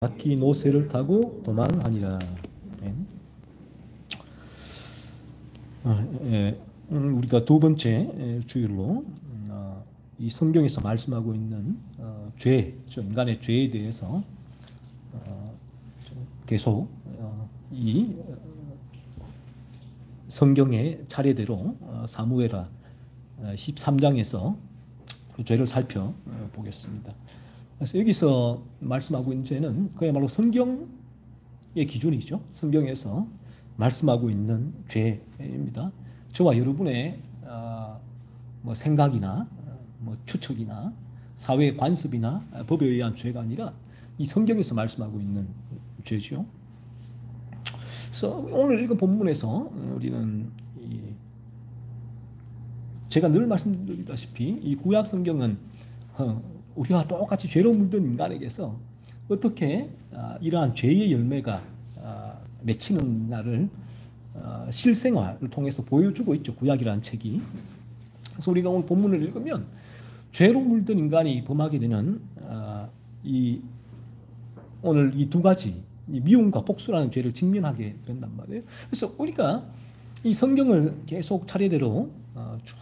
바퀴 노새를 타고 도망하니라. 오늘 우리가 두 번째 주일로 이 성경에서 말씀하고 있는 죄, 인간의 죄에 대해서 계속 이 성경의 차례대로 사무엘하 13장에서 그 죄를 살펴보겠습니다. 그래서 여기서 말씀하고 있는 죄는 그야말로 성경의 기준이죠. 성경에서 말씀하고 있는 죄입니다. 저와 여러분의 뭐 생각이나 뭐 추측이나 사회 관습이나 법에 의한 죄가 아니라 이 성경에서 말씀하고 있는 죄죠. 그래서 오늘 읽은 본문에서 우리는 제가 늘 말씀드리다시피 이 구약 성경은 우리와 똑같이 죄로 물든 인간에게서 어떻게 이러한 죄의 열매가 맺히는 날을 실생활을 통해서 보여주고 있죠. 구약이라는 책이. 그래서 우리가 오늘 본문을 읽으면 죄로 물든 인간이 범하게 되는 오늘 이 두 가지 미움과 복수라는 죄를 직면하게 된단 말이에요. 그래서 우리가 이 성경을 계속 차례대로 쭉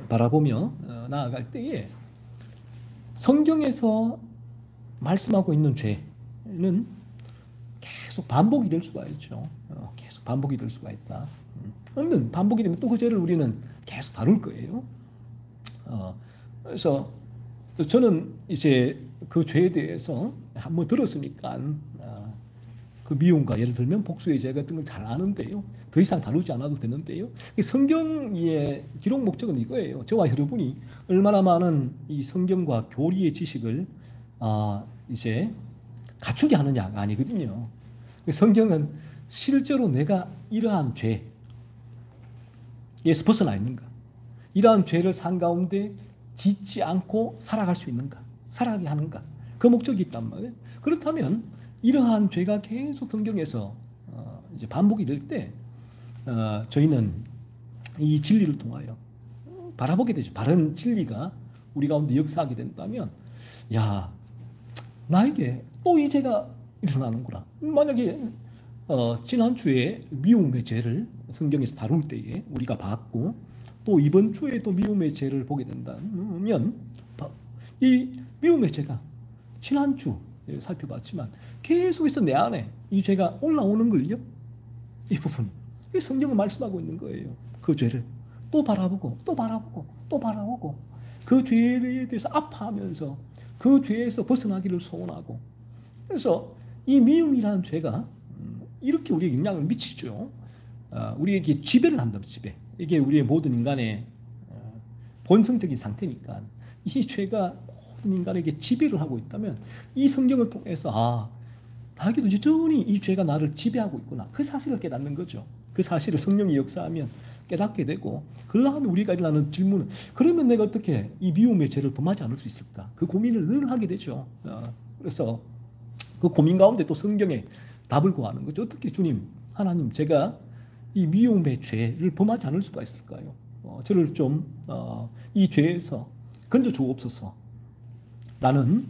바라보며 나아갈 때에 성경에서 말씀하고 있는 죄는 계속 반복이 될 수가 있죠. 계속 반복이 될 수가 있다. 그러면 반복이 되면 또 그 죄를 우리는 계속 다룰 거예요. 그래서 저는 이제 그 죄에 대해서 한번 들었으니까 그 미움과 예를 들면 복수의 죄 같은 걸 잘 아는데요. 더 이상 다루지 않아도 되는데요. 성경의 기록 목적은 이거예요. 저와 여러분이 얼마나 많은 이 성경과 교리의 지식을 이제 갖추게 하느냐가 아니거든요. 성경은 실제로 내가 이러한 죄에서 벗어나 있는가, 이러한 죄를 산 가운데 짓지 않고 살아갈 수 있는가, 살아가게 하는가, 그 목적이 있단 말이에요. 그렇다면 이러한 죄가 계속 성경에서 이제 반복이 될 때 저희는 이 진리를 통하여 바라보게 되죠. 바른 진리가 우리 가운데 역사하게 된다면, 야, 나에게 또 이 죄가 일어나는구나. 만약에 지난주에 미움의 죄를 성경에서 다룰 때에 우리가 봤고, 또 이번 주에 또 미움의 죄를 보게 된다면, 이 미움의 죄가 지난주 살펴봤지만 계속해서 내 안에 이 죄가 올라오는 걸요. 이 부분, 성경은 말씀하고 있는 거예요. 그 죄를 또 바라보고 또 바라보고 또 바라보고 그 죄에 대해서 아파하면서 그 죄에서 벗어나기를 소원하고. 그래서 이 미움이라는 죄가 이렇게 우리에게 영향을 미치죠. 우리에게 지배를 한다. 지배. 이게 우리의 모든 인간의 본성적인 상태니까 이 죄가 모든 인간에게 지배를 하고 있다면 이 성경을 통해서 나에게도 여전히 이 죄가 나를 지배하고 있구나, 그 사실을 깨닫는 거죠. 그 사실을 성령이 역사하면 깨닫게 되고, 그러면 우리가 일어나는 질문은, 그러면 내가 어떻게 이 미움의 죄를 범하지 않을 수 있을까? 그 고민을 늘 하게 되죠. 그래서 그 고민 가운데 또 성경에 답을 구하는 거죠. 어떻게 주님, 하나님, 제가 이 미움의 죄를 범하지 않을 수가 있을까요? 저를 좀 이 죄에서 건져 주옵소서 라는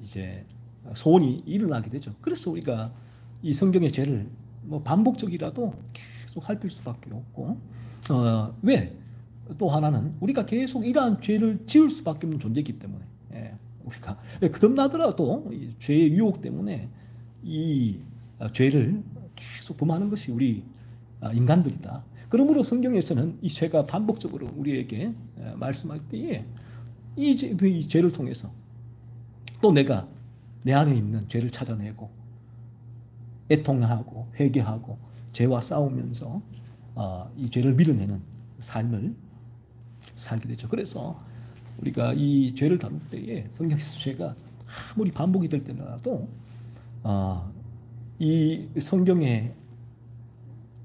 이제 소원이 일어나게 되죠. 그래서 우리가 이 성경의 죄를 뭐 반복적이라도 계속 살필 수밖에 없고, 왜? 또 하나는 우리가 계속 이러한 죄를 지을 수밖에 없는 존재이기 때문에, 우리가 거듭나더라도 이 죄의 유혹 때문에 이 죄를 계속 범하는 것이 우리 인간들이다. 그러므로 성경에서는 이 죄가 반복적으로 우리에게 말씀할 때에 이 죄를 통해서 또 내가 내 안에 있는 죄를 찾아내고 애통하고 회개하고 죄와 싸우면서 이 죄를 밀어내는 삶을 살게 되죠. 그래서 우리가 이 죄를 다룰 때에 성경에서 죄가 아무리 반복이 될 때라도 이 성경에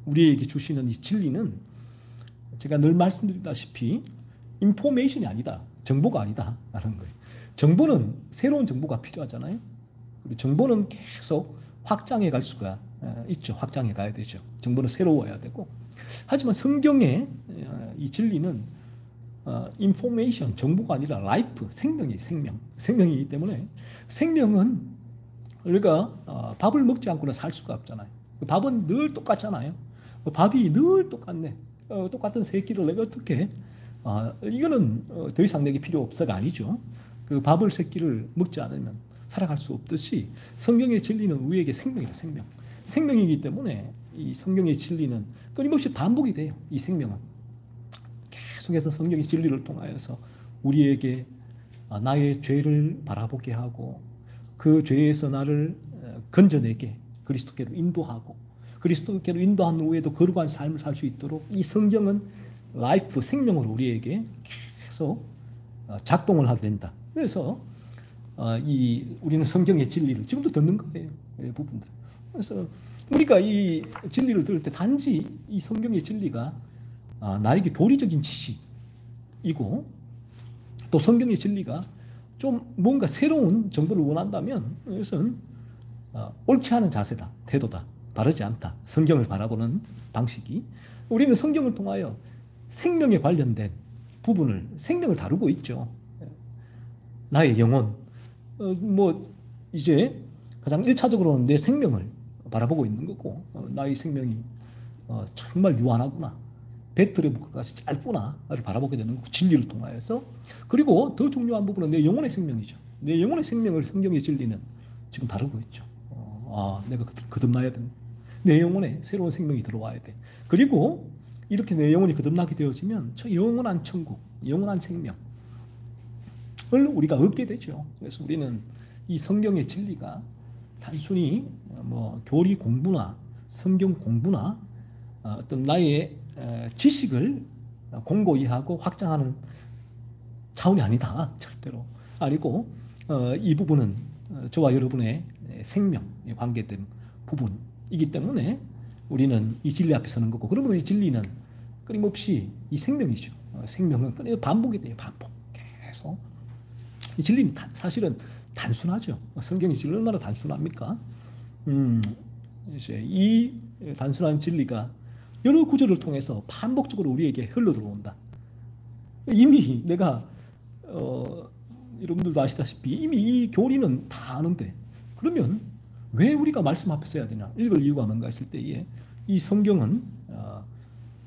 우리에게 주시는 이 진리는 제가 늘 말씀드리다시피 인포메이션이 아니다, 정보가 아니다 라는 거예요. 정보는 새로운 정보가 필요하잖아요. 그리고 정보는 계속 확장해 갈 수가 있죠. 확장해 가야 되죠. 정보는 새로워야 되고. 하지만 성경의 이 진리는 인포메이션, 정보가 아니라 라이프, 생명이 생명이기 때문에 생명은 우리가 밥을 먹지 않고는 살 수가 없잖아요. 밥은 늘 똑같잖아요. 밥이 늘 똑같네. 똑같은 새끼를 내가 어떻게 이거는 더 이상 내게 필요 없어가 아니죠. 그 밥을 새끼를 먹지 않으면 살아갈 수 없듯이 성경의 진리는 우리에게 생명이다. 생명이기 때문에 이 성경의 진리는 끊임없이 반복이 돼요. 이 생명은 계속해서 성경의 진리를 통하여서 우리에게 나의 죄를 바라보게 하고 그 죄에서 나를 건져내게 그리스도께로 인도하고 그리스도께로 인도한 후에도 거룩한 삶을 살 수 있도록 이 성경은 라이프, 생명으로 우리에게 계속 작동을 하게 된다. 그래서 우리는 성경의 진리를 지금도 듣는 거예요. 부분들. 그래서 우리가 이 진리를 들을 때 단지 이 성경의 진리가 나에게 교리적인 지식이고 또 성경의 진리가 좀 뭔가 새로운 정보를 원한다면 이것은 옳지 않은 자세다, 태도다, 바르지 않다. 성경을 바라보는 방식이 우리는 성경을 통하여 생명에 관련된 부분을 생명을 다루고 있죠. 나의 영혼 이제 가장 1차적으로는 내 생명을 바라보고 있는 거고 나의 생명이 정말 유한하구나, 배틀의 것까지 짧구나를 바라보게 되는 거고 진리를 통하여서 그리고 더 중요한 부분은 내 영혼의 생명이죠. 내 영혼의 생명을 성경의 진리는 지금 다루고 있죠. 내가 거듭나야 된다. 내 영혼에 새로운 생명이 들어와야 돼. 그리고 이렇게 내 영혼이 거듭나게 되어지면 저 영원한 천국, 영원한 생명을 우리가 얻게 되죠. 그래서 우리는 이 성경의 진리가 단순히 교리 공부나 성경 공부나 어떤 나의 지식을 공고히 하고 확장하는 차원이 아니다. 절대로 아니고 이 부분은 저와 여러분의 생명에 관계된 부분이기 때문에 우리는 이 진리 앞에 서는 거고 그러므로 이 진리는 끊임없이 이 생명이죠. 생명은 끊임없이 반복이 돼요. 반복. 계속. 이 진리는 사실은 단순하죠. 성경의 진리 얼마나 단순합니까? 이제 이 단순한 진리가 여러 구절을 통해서 반복적으로 우리에게 흘러 들어온다. 이미 내가 여러분들도 아시다시피 이미 이 교리는 다 아는데 그러면 왜 우리가 말씀 앞에 서야 되냐? 읽을 이유가 뭔가 했을 때에 이 성경은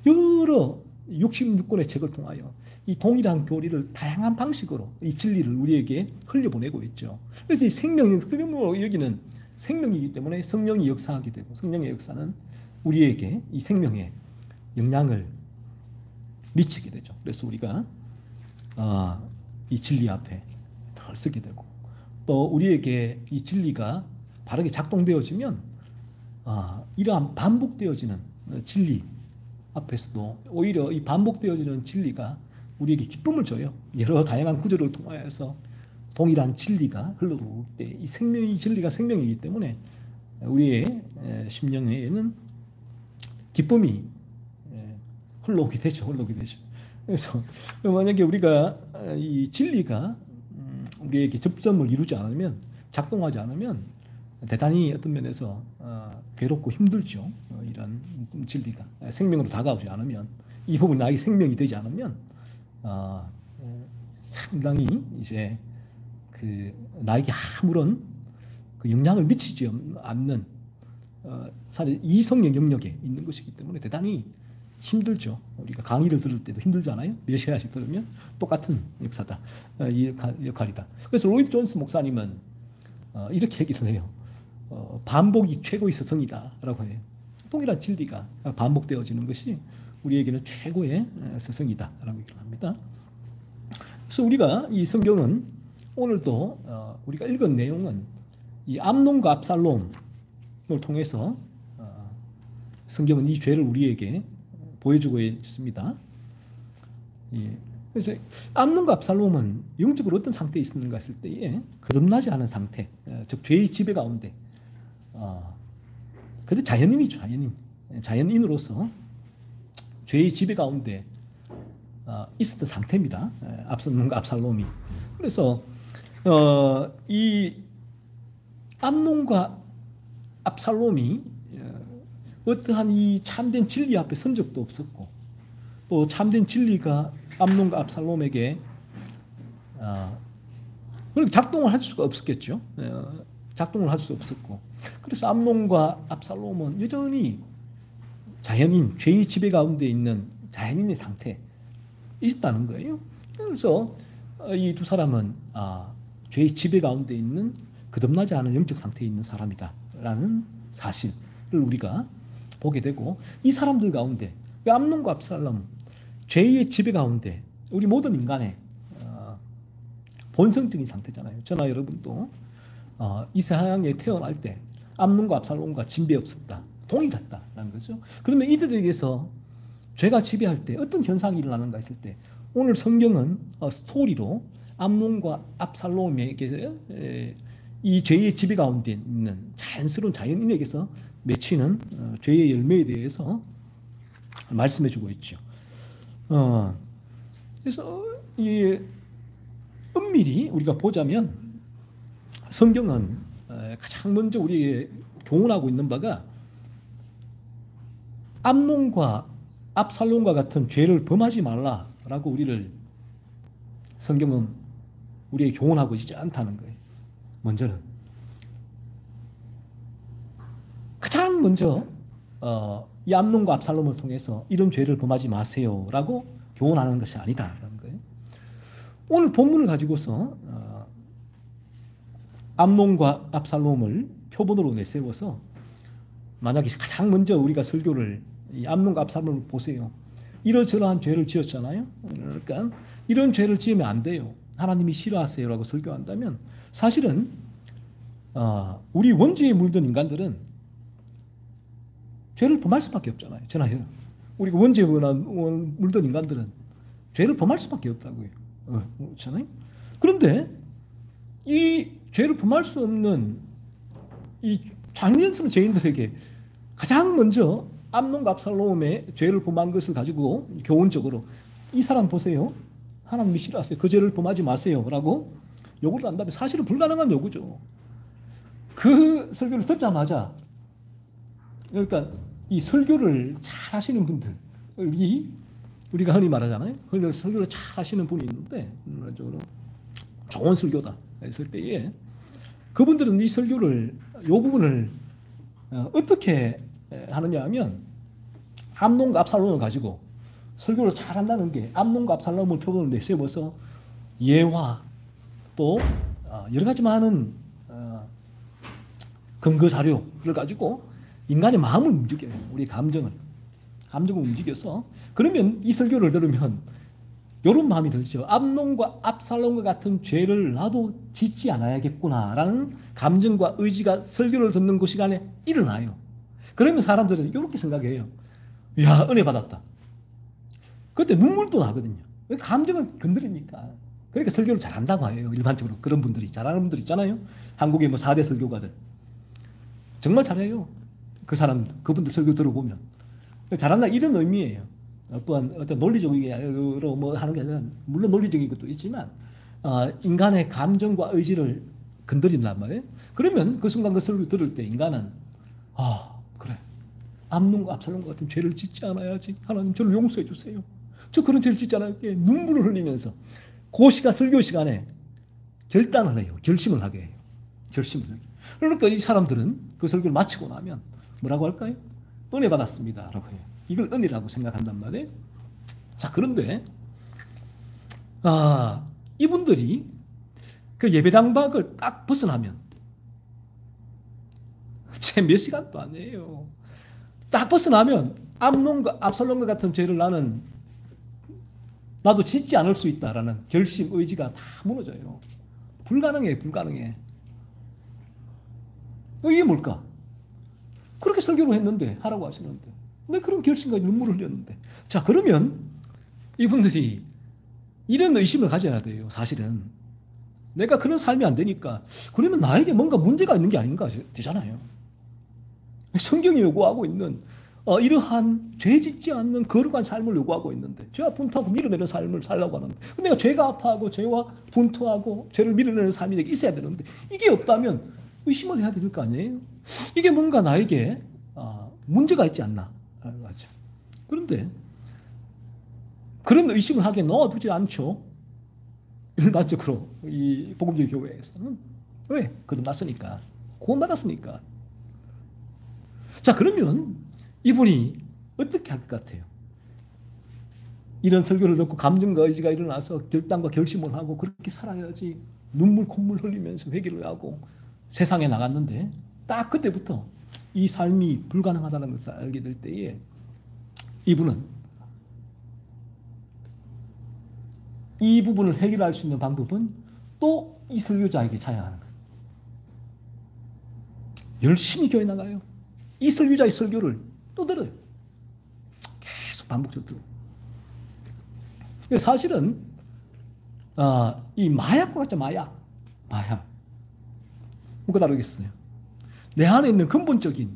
여러 66권의 책을 통하여 이 동일한 교리를 다양한 방식으로 이 진리를 우리에게 흘려보내고 있죠. 그래서 이 생명이 그러므로 여기는 생명이기 때문에 성령이 역사하게 되고 성령의 역사는 우리에게 이 생명에 영향을 미치게 되죠. 그래서 우리가 이 진리 앞에 덜 서게 되고 또 우리에게 이 진리가 바르게 작동되어지면 이러한 반복되어지는 진리 앞에서도 오히려 이 반복되어지는 진리가 우리에게 기쁨을 줘요. 여러 다양한 구절을 통하여서 동일한 진리가 흘러들어올 때 이 생명이 진리가 생명이기 때문에 우리의 심령에는 기쁨이 흘러오게 되죠. 그래서 만약에 우리가 이 진리가 우리에게 접점을 이루지 않으면 작동하지 않으면 대단히 어떤 면에서 괴롭고 힘들죠. 이런 진리가 생명으로 다가오지 않으면 이 부분이 나의 생명이 되지 않으면 상당히 이제 나에게 아무런 그 영향을 미치지 않는 사실 이성의 영역에 있는 것이기 때문에 대단히 힘들죠. 우리가 강의를 들을 때도 힘들지 않아요? 몇 시간씩 들으면 똑같은 역사다. 이 역할이다. 그래서 로이드 존스 목사님은 이렇게 얘기를 해요. 반복이 최고의 스승이다라고 해요. 동일한 진리가 반복되어지는 것이 우리에게는 최고의 스승이다라고 얘기를 합니다. 그래서 우리가 이 성경은 오늘도 우리가 읽은 내용은 이 암논과 압살롬을 통해서 성경은 이 죄를 우리에게 보여주고 있습니다. 그래서 암논과 압살롬은 영적으로 어떤 상태에 있었는가 했을 때에 거듭나지 않은 상태, 즉 죄의 지배 가운데 그래도 자연인이죠. 자연인으로서 죄의 지배 가운데 있었던 상태입니다. 암논과 압살롬이. 그래서 이 암논과 압살롬이 어떠한 이 참된 진리 앞에 선 적도 없었고 또 참된 진리가 암논과 압살롬에게 작동을 할 수가 없었겠죠. 작동을 할 수 없었고, 그래서 암논과 압살롬은 여전히 자연인, 죄의 지배 가운데 있는 자연인의 상태에 있다는 거예요. 그래서 이 두 사람은 죄의 지배 가운데 있는 거듭나지 않은 영적 상태에 있는 사람이다라는 사실을 우리가 보게 되고, 이 사람들 가운데 암논과 압살롬, 죄의 지배 가운데 우리 모든 인간의 본성적인 상태잖아요. 저나 여러분도 이 세상에 태어날 때 암논과 압살롬과 진배 없었다, 동일했다라는 거죠. 그러면 이들에게서 죄가 지배할 때 어떤 현상이 일어나는가 했을 때, 오늘 성경은 스토리로 암논과 압살롬에게 이 죄의 지배 가운데 있는 자연스러운 자연인에게서 맺히는 죄의 열매에 대해서 말씀해주고 있죠. 그래서 이 엄밀히 우리가 보자면 성경은 가장 먼저 우리에게 교훈하고 있는 바가 암논과 압살롬과 같은 죄를 범하지 말라라고 성경은 우리에게 교훈하고 있지 않다는 거예요. 먼저는 가장 먼저 이 암논과 압살롬을 통해서 이런 죄를 범하지 마세요라고 교훈하는 것이 아니다라는 거예요. 오늘 본문을 가지고서 암논과 압살롬을 표본으로 내세워서, 만약에 가장 먼저 우리가 설교를 이 암논과 압살롬을 보세요. 이러저러한 죄를 지었잖아요. 그러니까 이런 죄를 지으면 안 돼요, 하나님이 싫어하세요라고 설교한다면, 사실은 우리 원죄에 물든 인간들은 죄를 범할 수밖에 없잖아요. 전하요. 우리가 원죄에 물든 인간들은 죄를 범할 수밖에 없다고요. 그렇잖아요. 그런데 이 죄를 범할 수 없는 이 장년스러운 죄인들에게 가장 먼저 암논과 압살롬의 죄를 범한 것을 가지고 교훈적으로, 이 사람 보세요, 하나님이 싫어하세요, 그 죄를 범하지 마세요라고 요구를 한다면 사실은 불가능한 요구죠. 그 설교를 듣자마자, 그러니까 이 설교를 잘 하시는 분들, 우리가 흔히 말하잖아요. 설교를 잘 하시는 분이 있는데 좋은 설교다 했을 때에 그분들은 이 설교를, 요 부분을 어떻게 하느냐 하면, 암논과 압살롬을 가지고 설교를 잘 한다는 게, 암논과 압살롬을 표본으로 내세워서 예화 또 여러 가지 많은 근거 자료를 가지고 인간의 마음을 움직여요. 우리 감정을 움직여서, 그러면 이 설교를 들으면 이런 마음이 들죠. 암논과 압살롬과 같은 죄를 나도 짓지 않아야겠구나라는 감정과 의지가 설교를 듣는 그 시간에 일어나요. 그러면 사람들은 이렇게 생각해요. 야, 은혜 받았다. 그때 눈물도 나거든요. 감정을 건드리니까. 그러니까 설교를 잘한다고 해요. 일반적으로 그런 분들이, 잘하는 분들 있잖아요. 한국의 4대 설교가들 정말 잘해요. 그분들 설교 들어보면 잘한다, 이런 의미예요. 어떤 논리적으로 하는 게 아니라, 물론 논리적인 것도 있지만 인간의 감정과 의지를 건드린단 말이에요. 그러면 그 순간 그 설교 들을 때 인간은 그래, 암논과 압살롬과 같은 죄를 짓지 않아야지, 하나님 저를 용서해 주세요, 저 그런 죄를 짓지 않을게, 눈물을 흘리면서 그 시간, 설교 시간에 결단을 해요. 결심을 하게 해요. 그러니까 이 사람들은 그 설교를 마치고 나면 뭐라고 할까요? 은혜 받았습니다 라고 해요. 이걸 은혜라고 생각한단 말이에요. 자, 그런데 이분들이 그 예배당 밖을 딱 벗어나면 채 몇 시간도 아니에요. 딱 벗어나면 암논과 압살롬과 같은 죄를 나도 짓지 않을 수 있다라는 결심, 의지가 다 무너져요. 불가능해. 이게 뭘까? 그렇게 설교를 했는데, 하라고 하시는데, 내 그런 결심과 눈물을 흘렸는데. 자, 그러면 이분들이 이런 의심을 가져야 돼요. 사실은 내가 그런 삶이 안 되니까, 그러면 나에게 뭔가 문제가 있는 게 아닌가 되잖아요. 성경이 요구하고 있는 이러한 죄 짓지 않는 거룩한 삶을 요구하고 있는데, 죄와 분투하고 밀어내는 삶을 살라고 하는데, 내가 죄가 아파하고 죄와 분투하고 죄를 밀어내는 삶이 내게 있어야 되는데, 이게 없다면 의심을 해야 될 거 아니에요? 이게 뭔가 나에게 문제가 있지 않나. 그런데 그런 의식을 하게 넣어두지 않죠. 일반적으로 이 복음주의 교회에서는. 왜? 거듭났으니까. 구원받았으니까. 자, 그러면 이분이 어떻게 할 것 같아요? 이런 설교를 듣고 감정과 의지가 일어나서 결단과 결심을 하고 그렇게 살아야지, 눈물 콧물 흘리면서 회개를 하고 세상에 나갔는데, 딱 그때부터 이 삶이 불가능하다는 것을 알게 될 때에 이분은 이 부분을 해결할 수 있는 방법은 또 이 설교자에게 찾아야 하는 거예요. 열심히 교회 나가요. 이 설교자의 설교를 또 들어요. 계속 반복적으로 들어요. 사실은 이 마약과 같죠. 마약. 뭐가 다르겠어요? 내 안에 있는 근본적인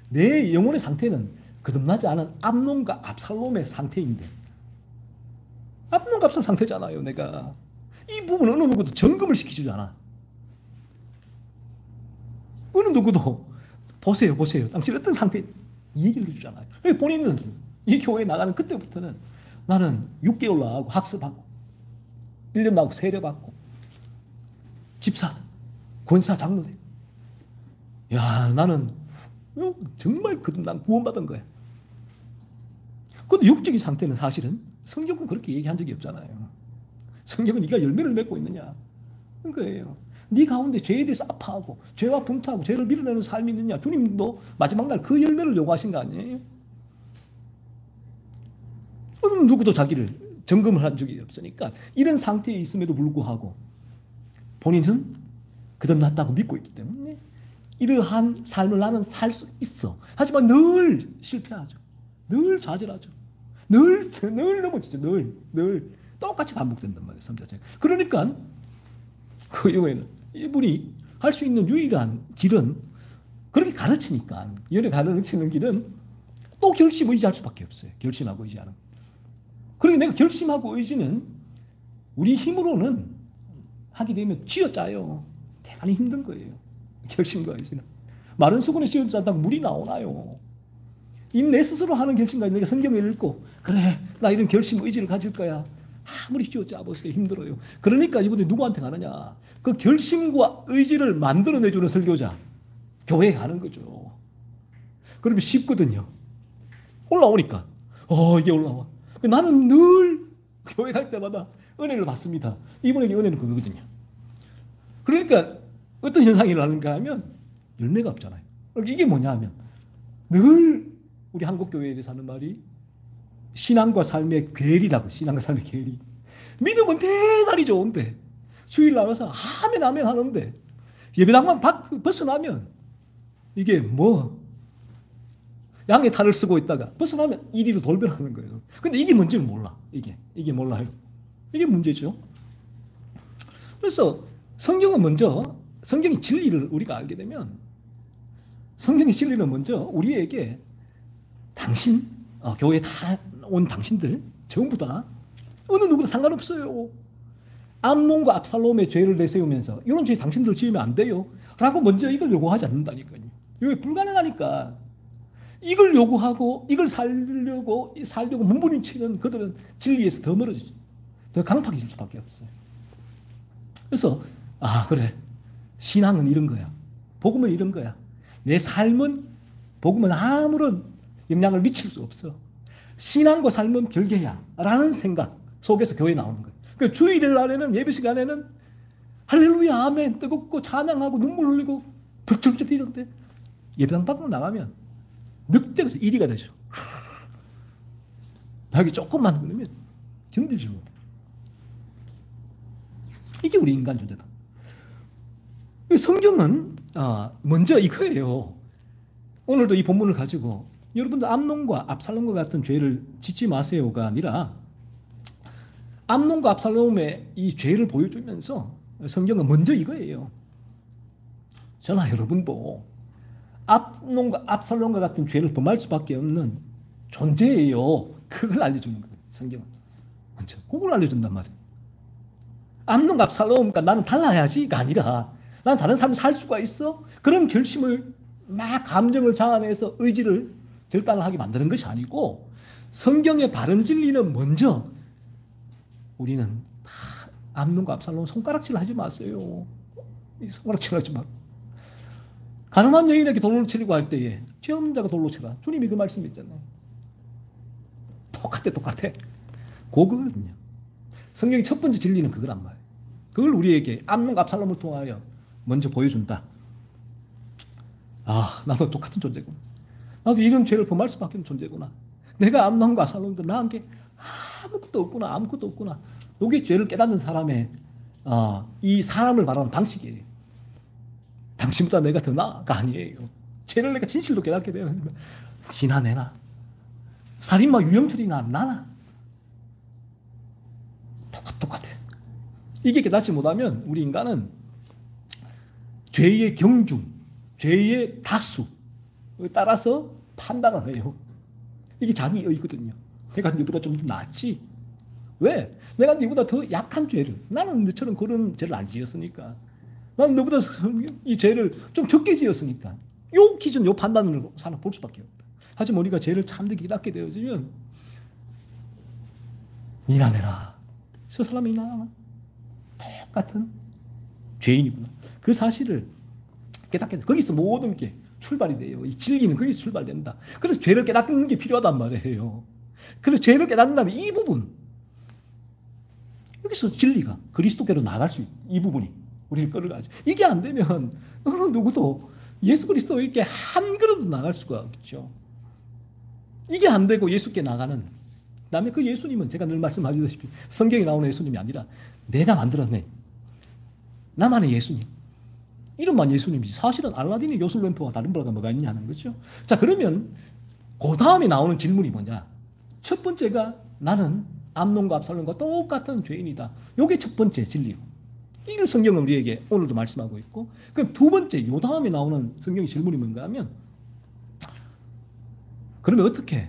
내 영혼의 상태는 거듭나지 않은 암논과 압살롬의 상태인데, 암논과 압살롬 상태잖아요. 내가 이 부분은 어느 누구도 점검을 시키지 않아. 어느 누구도 보세요. 당신 어떤 상태, 이 얘기를 해주잖아요. 본인은 이 교회에 나가는 그때부터는 나는 6개월 나가고 학습하고 1년 나가고 세례받고 집사, 권사, 장로 돼. 야, 나는 정말 난 구원받은 거야. 근데 육적인 상태는 사실은 성경은 그렇게 얘기한 적이 없잖아요. 성경은 네가 열매를 맺고 있느냐 그런 거예요. 네 가운데 죄에 대해서 아파하고 죄와 분투하고 죄를 밀어내는 삶이 있느냐, 주님도 마지막 날 그 열매를 요구하신 거 아니에요? 어느 누구도 자기를 점검을 한 적이 없으니까 이런 상태에 있음에도 불구하고 본인은 거듭났다고 믿고 있기 때문에 이러한 삶을 나는 살 수 있어. 하지만 늘 실패하죠. 늘 좌절하죠. 늘 넘어지죠. 늘 똑같이 반복된단 말이에요. 삶 자체가. 그러니까 그 이후에는 이분이 할 수 있는 유일한 길은, 그렇게 가르치니까, 열에 가르치는 길은 또 결심, 의지할 수밖에 없어요. 결심하고 의지하는. 그러니까 내가 결심하고 의지는 우리 힘으로는 하게 되면 쥐어짜요. 대단히 힘든 거예요. 결심과 의지는. 마른 수건에 쥐어짜다가 물이 나오나요? 이 내 스스로 하는 결심과 내가 성경을 읽고 그래, 나 이런 결심, 의지를 가질 거야. 아무리 쥐어짜보세요. 힘들어요. 그러니까 이분이 누구한테 가느냐? 그 결심과 의지를 만들어내주는 설교자, 교회에 가는 거죠. 그러면 쉽거든요. 올라오니까 이게 올라와. 나는 늘 교회 갈 때마다 은혜를 받습니다. 이분에게 은혜는 그거거든요. 그러니까 어떤 현상이 일어나는가 하면 열매가 없잖아요. 이게 뭐냐 하면 늘 우리 한국 교회에 대해서 하는 말이 신앙과 삶의 괴리라고. 신앙과 삶의 괴리. 믿음은 대단히 좋은데 주일 나가서 아멘 하는데 예배당만 벗어나면 이게 양의 탈을 쓰고 있다가 벗어나면 이리로 돌변하는 거예요. 근데 이게 뭔지를 몰라. 이게 몰라요. 이게 문제죠. 그래서 성경은 먼저, 성경의 진리를 우리가 알게 되면, 성경의 진리는 먼저 우리에게 당신, 교회에 다 온 당신들 전부 다 어느 누구도 상관없어요. 암논과 압살롬의 죄를 내세우면서 이런 죄 당신들 지으면 안 돼요 라고 먼저 이걸 요구하지 않는다니까요. 이게 불가능하니까 이걸 요구하고 이걸 살려고 몸부림치는 그들은 진리에서 더 멀어지죠. 더 강팍해질 수밖에 없어요. 그래서 그래, 신앙은 이런 거야. 복음은 이런 거야. 내 삶은, 복음은 아무런 영향을 미칠 수 없어. 신앙과 삶은 별개야 라는 생각 속에서 교회에 나오는 거예요. 그러니까 주일날 날에는, 예배 시간에는 할렐루야 아멘 뜨겁고 찬양하고 눈물 흘리고 불청쩍 뛰는데 예배당 밖으로 나가면 늑대가 1위가 되죠. 여기 조금만 그러면 견디지 못. 이게 우리 인간 존재다. 성경은 먼저 이거예요. 오늘도 이 본문을 가지고 여러분들 암논과 압살롬과 같은 죄를 짓지 마세요가 아니라 암논과 압살롬의 이 죄를 보여주면서 성경은 먼저 이거예요. 저나 여러분도 암논과 압살롬과 같은 죄를 범할 수밖에 없는 존재예요. 그걸 알려주는 거예요. 성경은 먼저 그걸 알려준단 말이에요. 암논과 압살롬, 그러니까 나는 달라야지가 아니라 나는 다른 삶을 살 수가 있어. 그런 결심을 막 감정을 자아내서 의지를 결단을 하게 만드는 것이 아니고, 성경의 바른 진리는 먼저 우리는 다 암논과 압살롬 손가락질 하지 마세요. 손가락질 하지 마. 가늠한 여인에게 돌로 치려고 할 때에 죄 없는 자가 돌로 치라. 주님이 그 말씀했잖아요. 똑같아. 그거거든요. 성경의 첫 번째 진리는 그거란 말이에요. 그걸 우리에게 암논과 압살롬을 통하여 먼저 보여준다. 아, 나도 똑같은 존재구나. 나도 이런 죄를 범할 수밖에 없는 존재구나. 내가 암논과 압살롬도 나한테 아무것도 없구나. 이게 죄를 깨닫는 사람의 이 사람을 말하는 방식이에요. 당신보다 내가 더 나아가 아니에요. 죄를 내가 진실로 깨닫게 되면 이나 내나 살인마 유영철이나 나나 똑같아. 이게 깨닫지 못하면 우리 인간은 죄의 경중, 죄의 다수에 따라서 판단을 해요. 이게 자기의거든요. 내가 너보다 좀 더 낫지. 왜? 내가 너보다 더 약한 죄를, 나는 너처럼 그런 죄를 안 지었으니까, 나는 너보다 이 죄를 좀 적게 지었으니까 요 기준, 요 판단으로 사람 볼 수밖에 없다. 하지만 우리가 죄를 참되게 깨닫게 되어지면 니나 내나 저 사람이나 똑같은 죄인이구나. 그 사실을 깨닫게 돼. 거기서 모든 게 출발이 돼요. 이 진리는 거기서 출발된다. 그래서 죄를 깨닫는 게 필요하단 말이에요. 그래서 죄를 깨닫는다는 이 부분, 여기서 진리가 그리스도께로 나갈 수 있는 이 부분이 우리를 끌어가죠. 이게 안 되면 어느 누구도 예수 그리스도에게 한 걸음도 나갈 수가 없죠. 이게 안 되고 예수께 나가는, 그다음에 그 예수님은 제가 늘 말씀하시다시피 성경에 나오는 예수님이 아니라 내가 만들어낸 나만의 예수님, 이름만 예수님이지 사실은 알라딘의 요술 램프와 다른 바가 뭐가 있냐는 거죠. 자, 그러면 그 다음에 나오는 질문이 뭐냐. 첫 번째가 나는 암논과 압살롬과 똑같은 죄인이다. 이게 첫 번째 진리고, 이걸 성경은 우리에게 오늘도 말씀하고 있고, 그럼 두 번째 요 다음에 나오는 성경의 질문이 뭔가 하면, 그러면 어떻게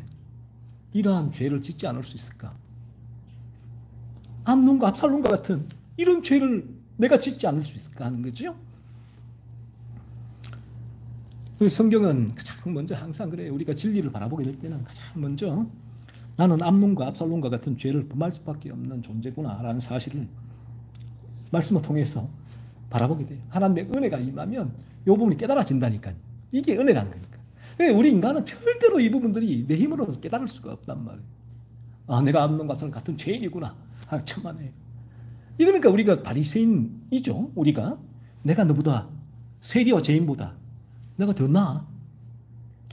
이러한 죄를 짓지 않을 수 있을까? 암논과 압살롬과 같은 이런 죄를 내가 짓지 않을 수 있을까 하는 거죠. 성경은 가장 먼저 항상 그래요. 우리가 진리를 바라보게 될 때는 가장 먼저 나는 암논과 압살롬과 같은 죄를 범할 수밖에 없는 존재구나라는 사실을 말씀을 통해서 바라보게 돼요. 하나님의 은혜가 임하면 이 부분이 깨달아진다니까요. 이게 은혜란 거니까. 우리 인간은 절대로 이 부분들이 내 힘으로 깨달을 수가 없단 말이에요. 아, 내가 암논과 압살롬 같은 죄인이구나. 아, 천만에요. 이러니까 우리가 바리새인이죠. 우리가 내가 너보다 세리와 죄인보다 내가 더 나아.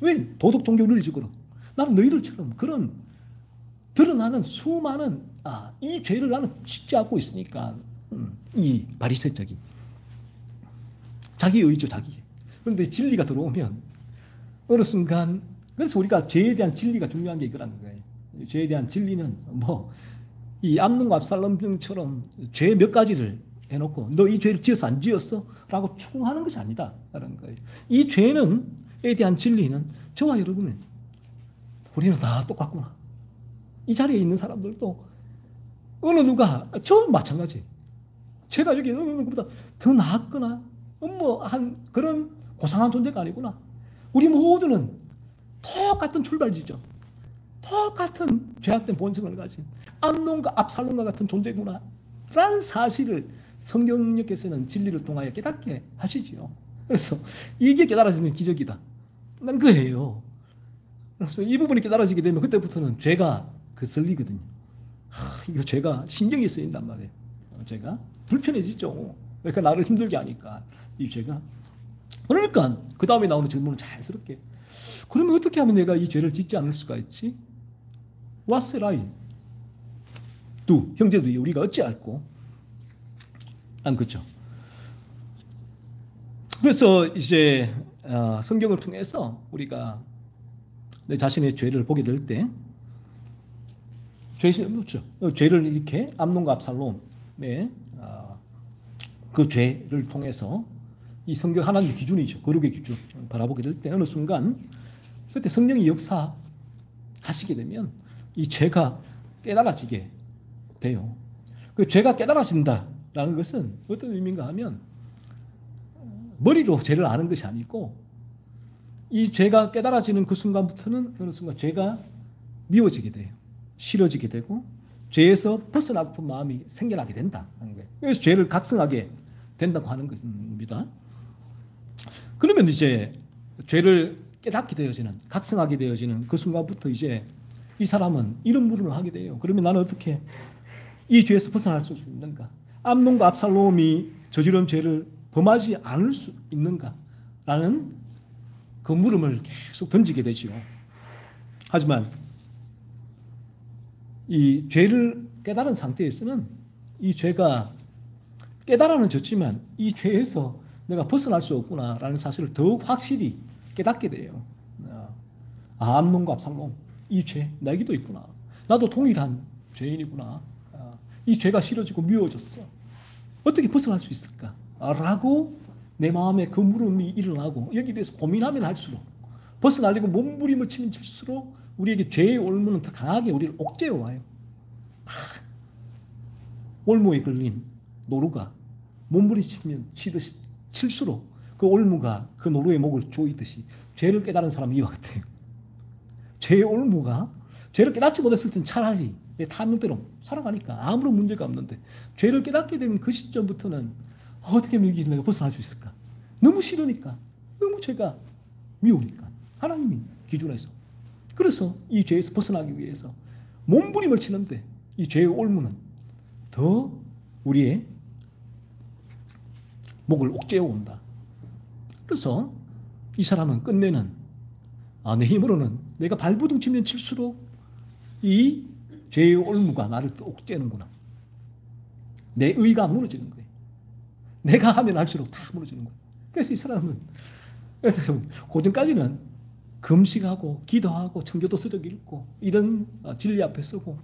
왜? 도덕 종교 윤리적으로 나는 너희들처럼 그런 드러나는 수많은 이 죄를 나는 짓지 않고 있으니까 이 바리새적인 자기의죠, 자기. 그런데 진리가 들어오면 어느 순간, 그래서 우리가 죄에 대한 진리가 중요한 게 이거라는 거예요. 죄에 대한 진리는 이 암논과 압살롬처럼 죄 몇 가지를 해놓고 너 이 죄를 지었어 안 지었어? 라고 추궁하는 것이 아니다 라는 거예요. 이 죄에 대한 진리는 저와 여러분은 우리는 다 똑같구나. 이 자리에 있는 사람들도 어느 누가 저도 마찬가지. 제가 여기 어느 누구보다 더 나았거나 한 그런 고상한 존재가 아니구나. 우리 모두는 똑같은 출발지죠. 똑같은 죄악된 본성을 가진 암논과 압살롬과 같은 존재구나 라는 사실을 성경역에서는 진리를 통하여 깨닫게 하시지요. 그래서 이게 깨달아지는 기적이다 난 거예요. 그래서 이 부분이 깨달아지게 되면 그때부터는 죄가 거슬리거든요. 이거 죄가 신경이 쓰인단 말이에요. 죄가 불편해지죠. 그러니까 나를 힘들게 하니까 이 죄가. 그러니까 그 다음에 나오는 질문은 자연스럽게, 그러면 어떻게 하면 내가 이 죄를 짓지 않을 수가 있지? What shall I do? 형제들이 우리가 어찌 알고? 안 그렇죠? 그래서 이제 성경을 통해서 우리가 내 자신의 죄를 보게 될 때, 죄를 이렇게 암논과 압살롬의 그 죄를 통해서 이 성경 하나님의 기준이죠. 거룩의 기준 바라보게 될 때 어느 순간 그때 성령이 역사하시게 되면 이 죄가 깨달아지게 돼요. 그 죄가 깨달아진다라는 것은 어떤 의미인가 하면 머리로 죄를 아는 것이 아니고 이 죄가 깨달아지는 그 순간부터는 어느 순간 죄가 미워지게 돼요. 싫어지게 되고 죄에서 벗어나고 싶은 마음이 생겨나게 된다 하는 거예요. 그래서 죄를 각성하게 된다고 하는 것입니다. 그러면 이제 죄를 깨닫게 되어지는, 각성하게 되어지는 그 순간부터 이제 이 사람은 이런 물음을 하게 돼요. 그러면 나는 어떻게 이 죄에서 벗어날 수 있는가? 암논과 압살롬이 저지른 죄를 범하지 않을 수 있는가라는 그 물음을 계속 던지게 되지요. 하지만 이 죄를 깨달은 상태에서는 이 죄가 깨달아는 졌지만 이 죄에서 내가 벗어날 수 없구나라는 사실을 더욱 확실히 깨닫게 돼요. 암논과 압살롬, 이 죄 나에게도 있구나. 나도 동일한 죄인이구나. 이 죄가 싫어지고 미워졌어. 어떻게 벗어날 수 있을까? 라고 내 마음에 그 물음이 일어나고 여기에 대해서 고민하면 할수록 벗어나려고 몸부림을 치면 칠수록 우리에게 죄의 올무는 더 강하게 우리를 옥죄어 와요. 올무에 걸린 노루가 몸부림치면 치듯이 칠수록 그 올무가 그 노루의 목을 조이듯이 죄를 깨달은 사람은 이와 같아요. 죄의 올무가 죄를 깨닫지 못했을 땐 차라리 내 탐욕대로 살아가니까 아무런 문제가 없는데 죄를 깨닫게 된 그 시점부터는 어떻게 하면 여기서 내가 벗어날 수 있을까? 너무 싫으니까, 너무 죄가 미우니까 하나님이 기준에서. 그래서 이 죄에서 벗어나기 위해서 몸부림을 치는데 이 죄의 올무는 더 우리의 목을 옥죄어 온다. 그래서 이 사람은 끝내는 내 힘으로는 내가 발부둥 치면 칠수록 이 죄의 올무가 나를 또 옥죄는구나. 내 의가 무너지는 거예요. 내가 하면 할수록 다 무너지는 거예요. 그래서 이 사람은 고전까지는 금식하고 기도하고 청교도 서적 읽고 이런 진리 앞에 서고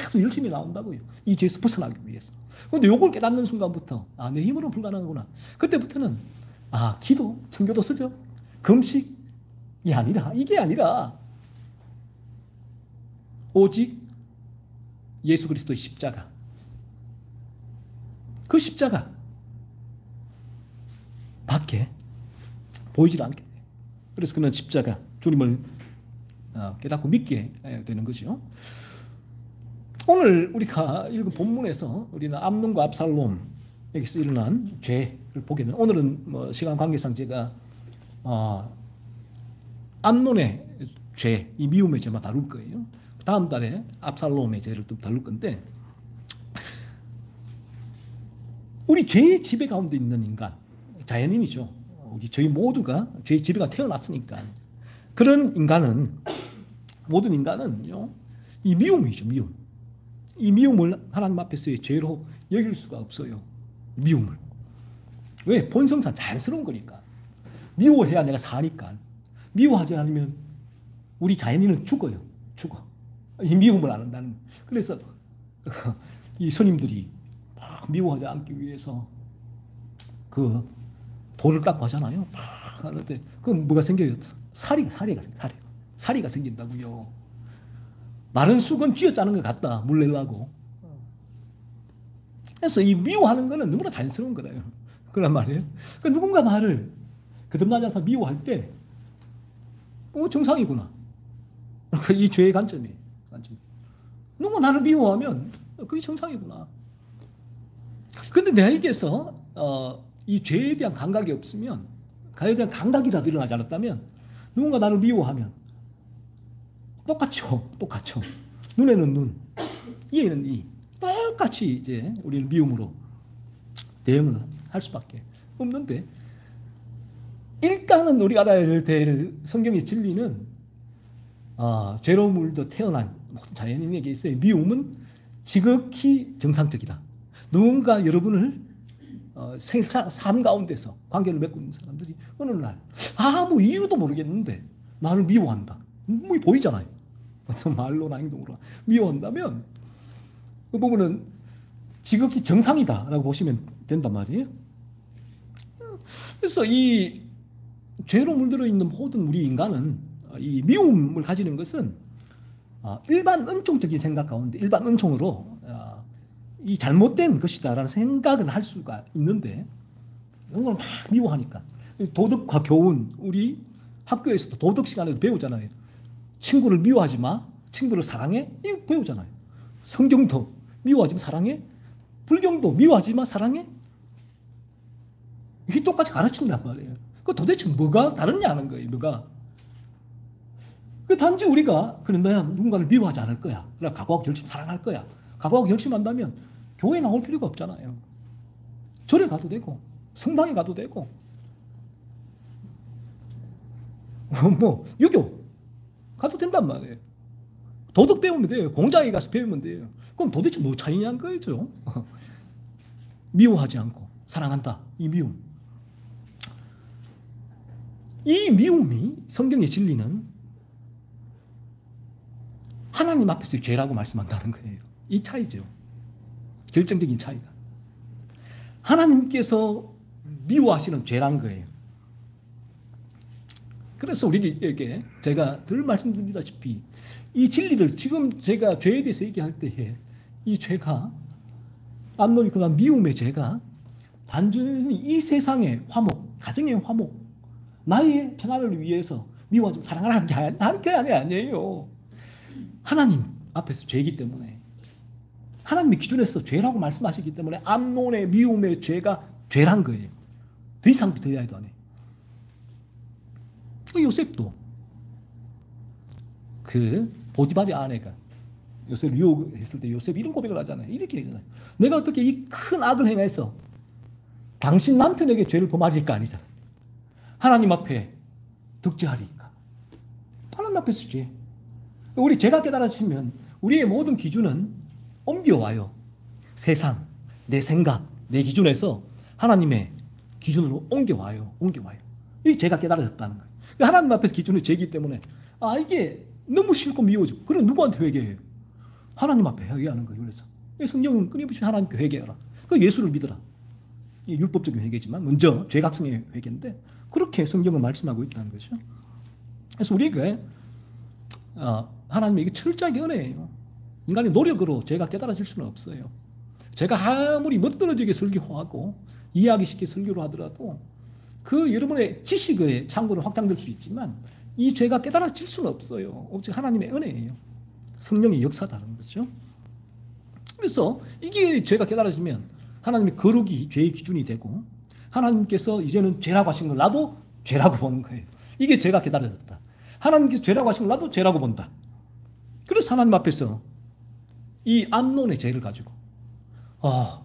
계속 열심히 나온다고요. 이 죄에서 벗어나기 위해서. 그런데 요걸 깨닫는 순간부터 내 힘으로는 불가능하구나. 그때부터는 기도, 청교도 서적, 금식이 아니라 이게 아니라 오직 예수 그리스도의 십자가, 그 십자가 밖에 보이질 않게 돼요. 그래서 그는 십자가, 주님을 깨닫고 믿게 되는 거죠. 오늘 우리가 읽은 본문에서 우리는 암논과 압살롬에게서 일어난 죄를 보게 되면 오늘은 시간 관계상 제가 암논의 죄, 이 미움의 죄만 다룰 거예요. 다음 달에 압살롬의 죄를 또 다룰 건데, 우리 죄의 지배 가운데 있는 인간, 자연인이죠. 저희 모두가 죄의 지배가 태어났으니까 그런 인간은, 모든 인간은요, 이 미움이죠. 미움. 이 미움을 하나님 앞에서의 죄로 여길 수가 없어요. 미움을. 왜? 본성상 자연스러운 거니까. 미워해야 내가 사니까. 미워하지 않으면 우리 자연인은 죽어요. 죽어. 이 미움을 안 한다는. 그래서 이 스님들이 막 미워하지 않기 위해서 그 돌을 깎고 하잖아요. 막 하는데 그럼 뭐가 생겨요? 사리가 생긴다고요. 마른 쑥은 쥐어짜는 것 같다. 물 내려고. 그래서 이 미워하는 거는 너무나 자연스러운 거예요. 그란 말이에요. 그러니까 누군가 나를 거듭나지 않아서 미워할 때 정상이구나. 그러니까 이 죄의 관점이에요. 누가 나를 미워하면 그게 정상이구나. 근데 내게서 이 죄에 대한 감각이 없으면, 죄에 대한 감각이라도 일어나지 않았다면, 누군가 나를 미워하면 똑같죠. 눈에는 눈, 이에는 이. 똑같이 이제 우리는 미움으로 대응을 할 수밖에 없는데, 일단은 우리가 알아야 될 성경의 진리는 죄로 물도 태어난 모든 자연인에게 있어요. 미움은 지극히 정상적이다. 누군가 여러분을 삶 가운데서 관계를 맺고 있는 사람들이 어느 날 아무 이유도 모르겠는데 나를 미워한다. 뭐 보이잖아요. 말로나 행동으로 미워한다면 그 부분은 지극히 정상이다라고 보시면 된단 말이에요. 그래서 이 죄로 물들어 있는 모든 우리 인간은 이 미움을 가지는 것은 일반 은총적인 생각 가운데 일반 은총으로 이 잘못된 것이다라는 생각은 할 수가 있는데, 이런 걸 막 미워하니까. 도덕과 교훈, 우리 학교에서도 도덕 시간에도 배우잖아요. 친구를 미워하지 마, 친구를 사랑해, 이거 배우잖아요. 성경도 미워하지만 사랑해? 불경도 미워하지만 사랑해? 이게 똑같이 가르친단 말이에요. 그 도대체 뭐가 다르냐는 거예요. 뭐가. 그 단지 우리가 그래 너야 누군가를 미워하지 않을 거야. 그래 각오하고 결심 사랑할 거야. 각오하고 결심한다면 교회 나올 필요가 없잖아요. 절에 가도 되고 성당에 가도 되고 뭐 유교 가도 된단 말이에요. 도덕 배우면 돼요. 공장에 가서 배우면 돼요. 그럼 도대체 뭐 차이냐는 거죠. 미워하지 않고 사랑한다. 이 미움. 이 미움이 성경의 진리는 하나님 앞에서 죄라고 말씀한다는 거예요. 이 차이죠. 결정적인 차이가. 하나님께서 미워하시는 죄란 거예요. 그래서 우리에게 제가 늘 말씀드리다시피 이 진리를 지금 제가 죄에 대해서 얘기할 때에 이 죄가 암론이 그런 미움의 죄가 단순히 이 세상의 화목, 가정의 화목, 나의 평안을 위해서 미워하지 사랑하는 게 아니에요. 하나님 앞에서 죄이기 때문에 하나님의 기준에서 죄라고 말씀하시기 때문에 암논의 미움의 죄가 죄란 거예요. 더 이상 더 해야도 안 해. 요셉도 그 보디발의 아내가 요셉을 유혹했을 때 요셉이 이런 고백을 하잖아요. 이렇게 얘기하잖아요. 내가 어떻게 이 큰 악을 행해서 당신 남편에게 죄를 범하리까 아니잖아요. 하나님 앞에 득죄하리까. 하나님 앞에서 죄. 우리 죄가 깨달아지면 우리의 모든 기준은 옮겨와요. 세상, 내 생각, 내 기준에서 하나님의 기준으로 옮겨와요. 이 죄가 깨달아졌다는 거예요. 하나님 앞에서 기준이 죄이기 때문에 이게 너무 싫고 미워져. 그럼 누구한테 회개해요? 하나님 앞에 회개하는 거예요. 그래서 성경은 끊임없이 하나님께 회개하라. 그 예수를 믿어라. 이 율법적인 회개지만 먼저 죄각성의 회개인데 그렇게 성경은 말씀하고 있다는 거죠. 그래서 우리가 하나님의 이게 철저하게 은혜예요. 인간의 노력으로 죄가 깨달아질 수는 없어요. 제가 아무리 멋들어지게 설교하고 이해하기 쉽게 설교를 하더라도 그 여러분의 지식의 창고는 확장될 수 있지만 이 죄가 깨달아질 수는 없어요. 오직 하나님의 은혜예요. 성령의 역사다는 거죠. 그래서 이게 죄가 깨달아지면 하나님의 거룩이 죄의 기준이 되고 하나님께서 이제는 죄라고 하신 걸 나도 죄라고 보는 거예요. 이게 죄가 깨달아졌다. 하나님께서 죄라고 하신 걸 나도 죄라고 본다. 그래서 하나님 앞에서 이 암논의 죄를 가지고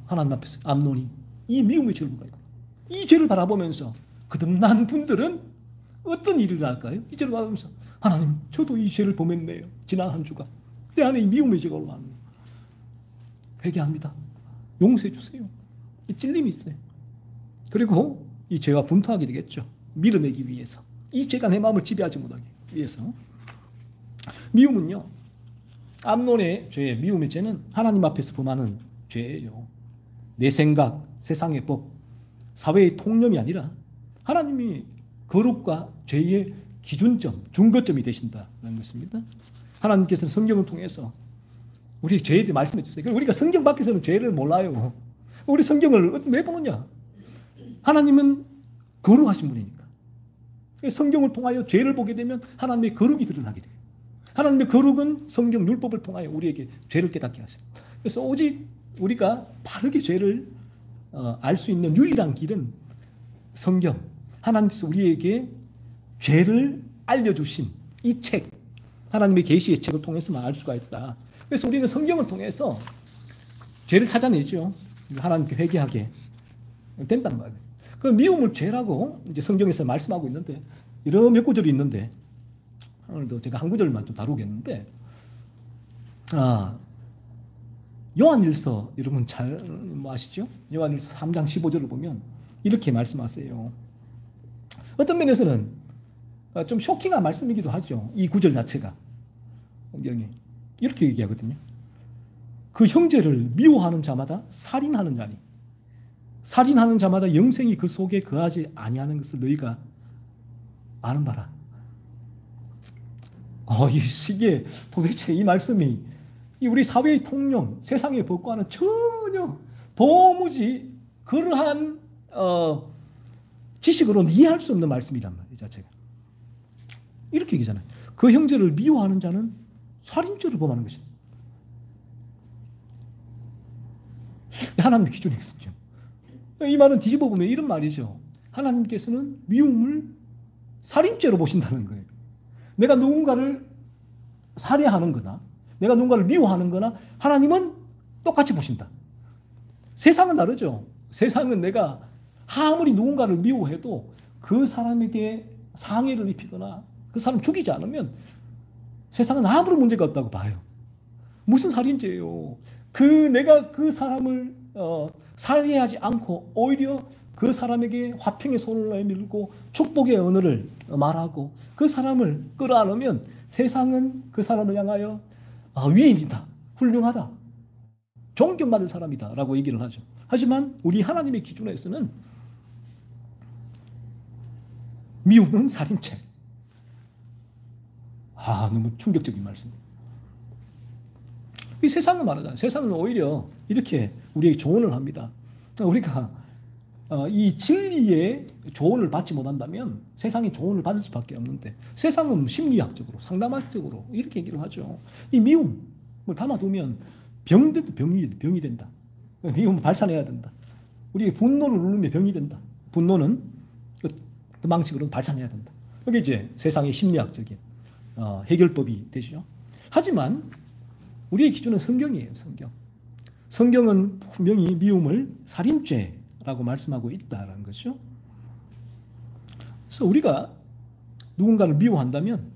하나님 앞에서 암논이 이 미움의 죄를 보고 있고 이 죄를 바라보면서 거듭난 분들은 어떤 일을 할까요? 이 죄를 바라보면서 하나님 저도 이 죄를 범했네요. 지난 한 주가 내 안에 이 미움의 죄가 올라왔네요. 회개합니다. 용서해 주세요. 이 찔림이 있어요. 그리고 이 죄와 분투하게 되겠죠. 밀어내기 위해서. 이 죄가 내 마음을 지배하지 못하기 위해서. 미움은요. 암논의 죄, 미움의 죄는 하나님 앞에서 범하는 죄예요. 내 생각, 세상의 법, 사회의 통념이 아니라 하나님이 거룩과 죄의 기준점, 중거점이 되신다는 것입니다. 하나님께서는 성경을 통해서 우리 죄에 대해 말씀해 주세요. 우리가 성경 밖에서는 죄를 몰라요. 우리 성경을 왜 보느냐? 하나님은 거룩하신 분이니까. 성경을 통하여 죄를 보게 되면 하나님의 거룩이 드러나게 돼요. 하나님의 거룩은 성경 율법을 통하여 우리에게 죄를 깨닫게 하십니다. 그래서 오직 우리가 바르게 죄를 알 수 있는 유일한 길은 성경, 하나님께서 우리에게 죄를 알려주신 이 책, 하나님의 계시의 책을 통해서만 알 수가 있다. 그래서 우리는 성경을 통해서 죄를 찾아내죠. 하나님께 회개하게 된단 말이에요. 그 미움을 죄라고 이제 성경에서 말씀하고 있는데 여러 몇 구절이 있는데 오늘도 제가 한 구절만 좀 다루겠는데 요한일서 여러분 잘 아시죠? 요한일서 3장 15절을 보면 이렇게 말씀하세요. 어떤 면에서는 좀 쇼킹한 말씀이기도 하죠. 이 구절 자체가 성경이 이렇게 얘기하거든요. 그 형제를 미워하는 자마다 살인하는 자니 살인하는 자마다 영생이 그 속에 거하지 아니하는 것을 너희가 아는 바라. 이 시기에 도대체 이 말씀이 우리 사회의 통념, 세상의 법과는 전혀 도무지 그러한 지식으로는 이해할 수 없는 말씀이란 말이에요. 이 자체가. 이렇게 얘기잖아요. 그 형제를 미워하는 자는 살인죄를 범하는 것이다. 하나님의 기준이거든요. 이 말은 뒤집어 보면 이런 말이죠. 하나님께서는 미움을 살인죄로 보신다는 거예요. 내가 누군가를 살해하는 거나 내가 누군가를 미워하는 거나 하나님은 똑같이 보신다. 세상은 다르죠. 세상은 내가 아무리 누군가를 미워해도 그 사람에게 상해를 입히거나 그 사람 죽이지 않으면 세상은 아무런 문제가 없다고 봐요. 무슨 살인죄예요. 내가 그 사람을 살해하지 않고 오히려 그 사람에게 화평의 손을 내밀고 축복의 언어를 말하고 그 사람을 끌어안으면 세상은 그 사람을 향하여 위인이다, 훌륭하다, 존경받을 사람이다 라고 얘기를 하죠. 하지만 우리 하나님의 기준에서는 미움은 살인죄. 너무 충격적인 말씀. 이 세상은 말하잖아요. 세상은 오히려 이렇게 우리에게 조언을 합니다. 우리가 이 진리의 조언을 받지 못한다면 세상의 조언을 받을 수밖에 없는데 세상은 심리학적으로 상담학적으로 이렇게 얘기를 하죠. 이 미움을 담아두면 병이 된다. 미움을 발산해야 된다. 우리의 분노를 누르면 병이 된다. 분노는 그 방식으로 발산해야 된다. 이게 이제 세상의 심리학적인 해결법이 되죠. 하지만 우리의 기준은 성경이에요. 성경은 분명히 미움을 살인죄라고 말씀하고 있다는 것이죠. 그래서 우리가 누군가를 미워한다면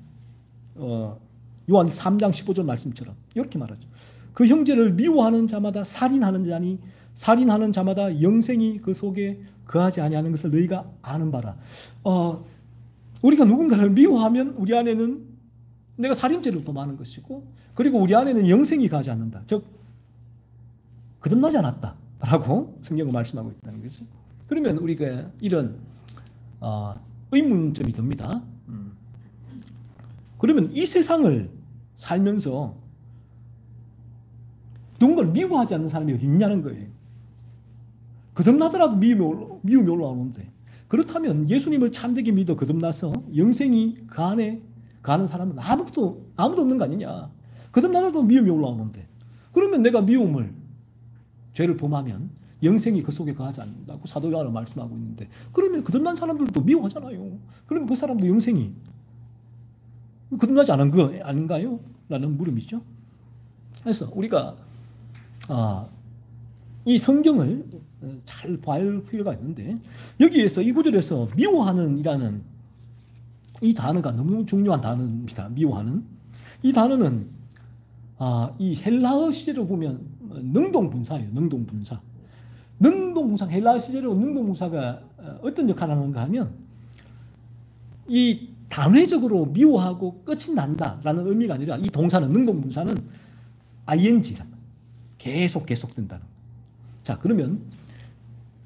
요한 3장 15절 말씀처럼 이렇게 말하죠. 그 형제를 미워하는 자마다 살인하는 자니 살인하는 자마다 영생이 그 속에 거하지 아니하는 것을 너희가 아는 바라. 우리가 누군가를 미워하면 우리 안에는 내가 살인죄를 범하는 것이고 그리고 우리 안에는 영생이 가지 않는다. 즉 거듭나지 않았다라고 성경은 말씀하고 있다는 거죠. 그러면 우리가 이런 의문점이 듭니다. 그러면 이 세상을 살면서 누군가를 미워하지 않는 사람이 어디 있냐는 거예요. 거듭나더라도 미움이 올라오는데 그렇다면 예수님을 참되게 믿어 거듭나서 영생이 그 안에 가는 사람은 아무도 없는 거 아니냐. 거듭나더라도 미움이 올라오는데 그러면 내가 죄를 범하면 영생이 그 속에 거하지 않는다고 사도 요한은 말씀하고 있는데 그러면 거듭난 사람들도 미워하잖아요. 그러면 그 사람도 영생이 거듭나지 않은 거 아닌가요? 라는 물음이죠. 그래서 우리가 이 성경을 잘 봐야 할 필요가 있는데 여기에서 이 구절에서 미워하는 이라는 이 단어가 너무 중요한 단어입니다. 미워하는. 이 단어는 이 헬라어 시제로 보면 능동분사예요. 능동분사. 헬라어 시제로 능동분사가 어떤 역할을 하는가 하면 이 단회적으로 미워하고 끝이 난다라는 의미가 아니라 이 동사는 능동분사는 ing란 말이에요. 계속된다는 거예요. 자, 그러면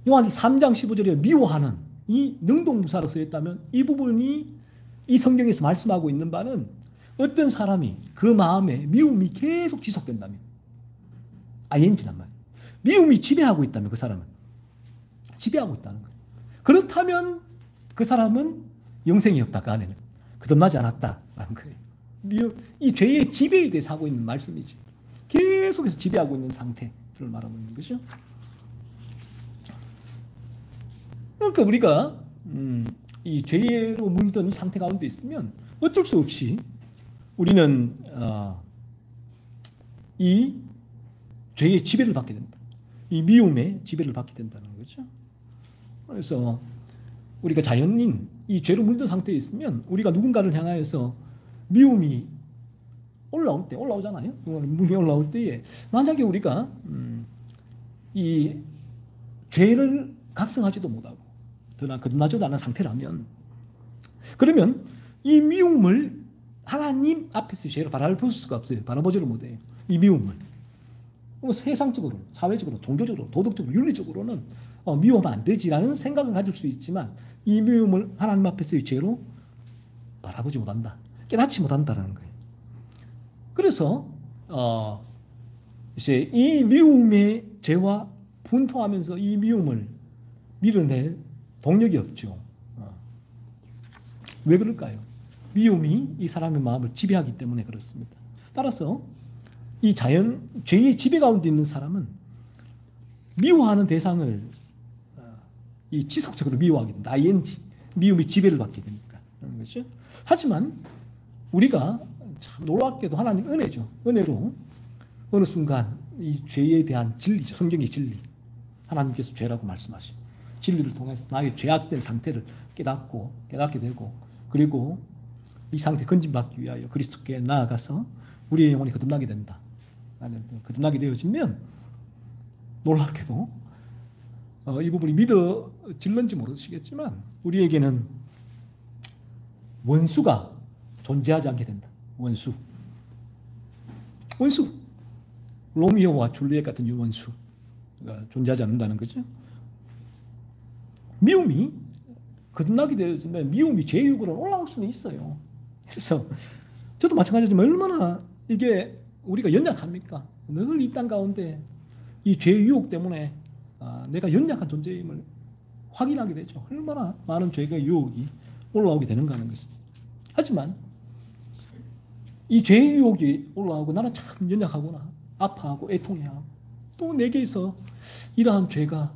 요한 3장 15절에 미워하는 이 능동분사로 쓰였다면 이 부분이 이 성경에서 말씀하고 있는 바는 어떤 사람이 그 마음에 미움이 계속 지속된다면 ing란 말이에요. 미움이 지배하고 있다면 그 사람은 지배하고 있다는 거예요. 그렇다면 그 사람은 영생이 없다. 그 안에는 거듭나지 않았다라는 거예요. 이 죄의 지배에 대해서 하고 있는 말씀이지. 계속해서 지배하고 있는 상태를 말하고 있는 것이죠. 그러니까 우리가 이 죄로 물든 이 상태 가운데 있으면 어쩔 수 없이 우리는 이 죄의 지배를 받게 된다. 이 미움의 지배를 받게 된다는 거죠. 그래서 우리가 자연인 이 죄로 물든 상태에 있으면 우리가 누군가를 향하여서 미움이 올라오잖아요. 미움이 올라올 때에 만약에 우리가 이 죄를 각성하지도 못하고 그러나 거듭나지도 않은 상태라면 그러면 이 미움을 하나님 앞에서 죄를 바라볼 수가 없어요. 바라보지를 못해요. 이 미움을. 세상적으로, 사회적으로, 종교적으로, 도덕적으로, 윤리적으로는 미워하면 안 되지라는 생각을 가질 수 있지만 이 미움을 하나님 앞에서의 죄로 바라보지 못한다. 깨닫지 못한다는 거예요. 그래서 이제 이 미움의 죄와 분통하면서 이 미움을 밀어낼 동력이 없죠. 왜 그럴까요? 미움이 이 사람의 마음을 지배하기 때문에 그렇습니다. 따라서 이 죄의 지배 가운데 있는 사람은 미워하는 대상을 이 지속적으로 미워하게 된다. ing. 미움이 지배를 받게 되니까. 그렇죠? 하지만 우리가 참 놀랍게도 하나님 은혜죠. 은혜로 어느 순간 이 죄에 대한 진리죠. 성경의 진리. 하나님께서 죄라고 말씀하시고 진리를 통해서 나의 죄악된 상태를 깨닫게 되고 그리고 이 상태 건진받기 위하여 그리스도께 나아가서 우리의 영혼이 거듭나게 된다. 거듭나게 되어지면 놀랍게도 이 부분이 믿어질는지 모르시겠지만 우리에게는 원수가 존재하지 않게 된다. 원수. 로미오와 줄리엣 같은 원수가 존재하지 않는다는 거죠. 미움이 거듭나게 되어지면 미움이 죄유혹으로 올라올 수는 있어요. 그래서 저도 마찬가지지만 얼마나 이게 우리가 연약합니까? 늘 이 땅 가운데 이 죄 유혹 때문에 내가 연약한 존재임을 확인하게 되죠. 얼마나 많은 죄가 유혹이 올라오게 되는가 하는 것이죠. 하지만 이 죄 유혹이 올라오고 나는 참 연약하구나. 아파하고 애통해하고 또 내게서 이러한 죄가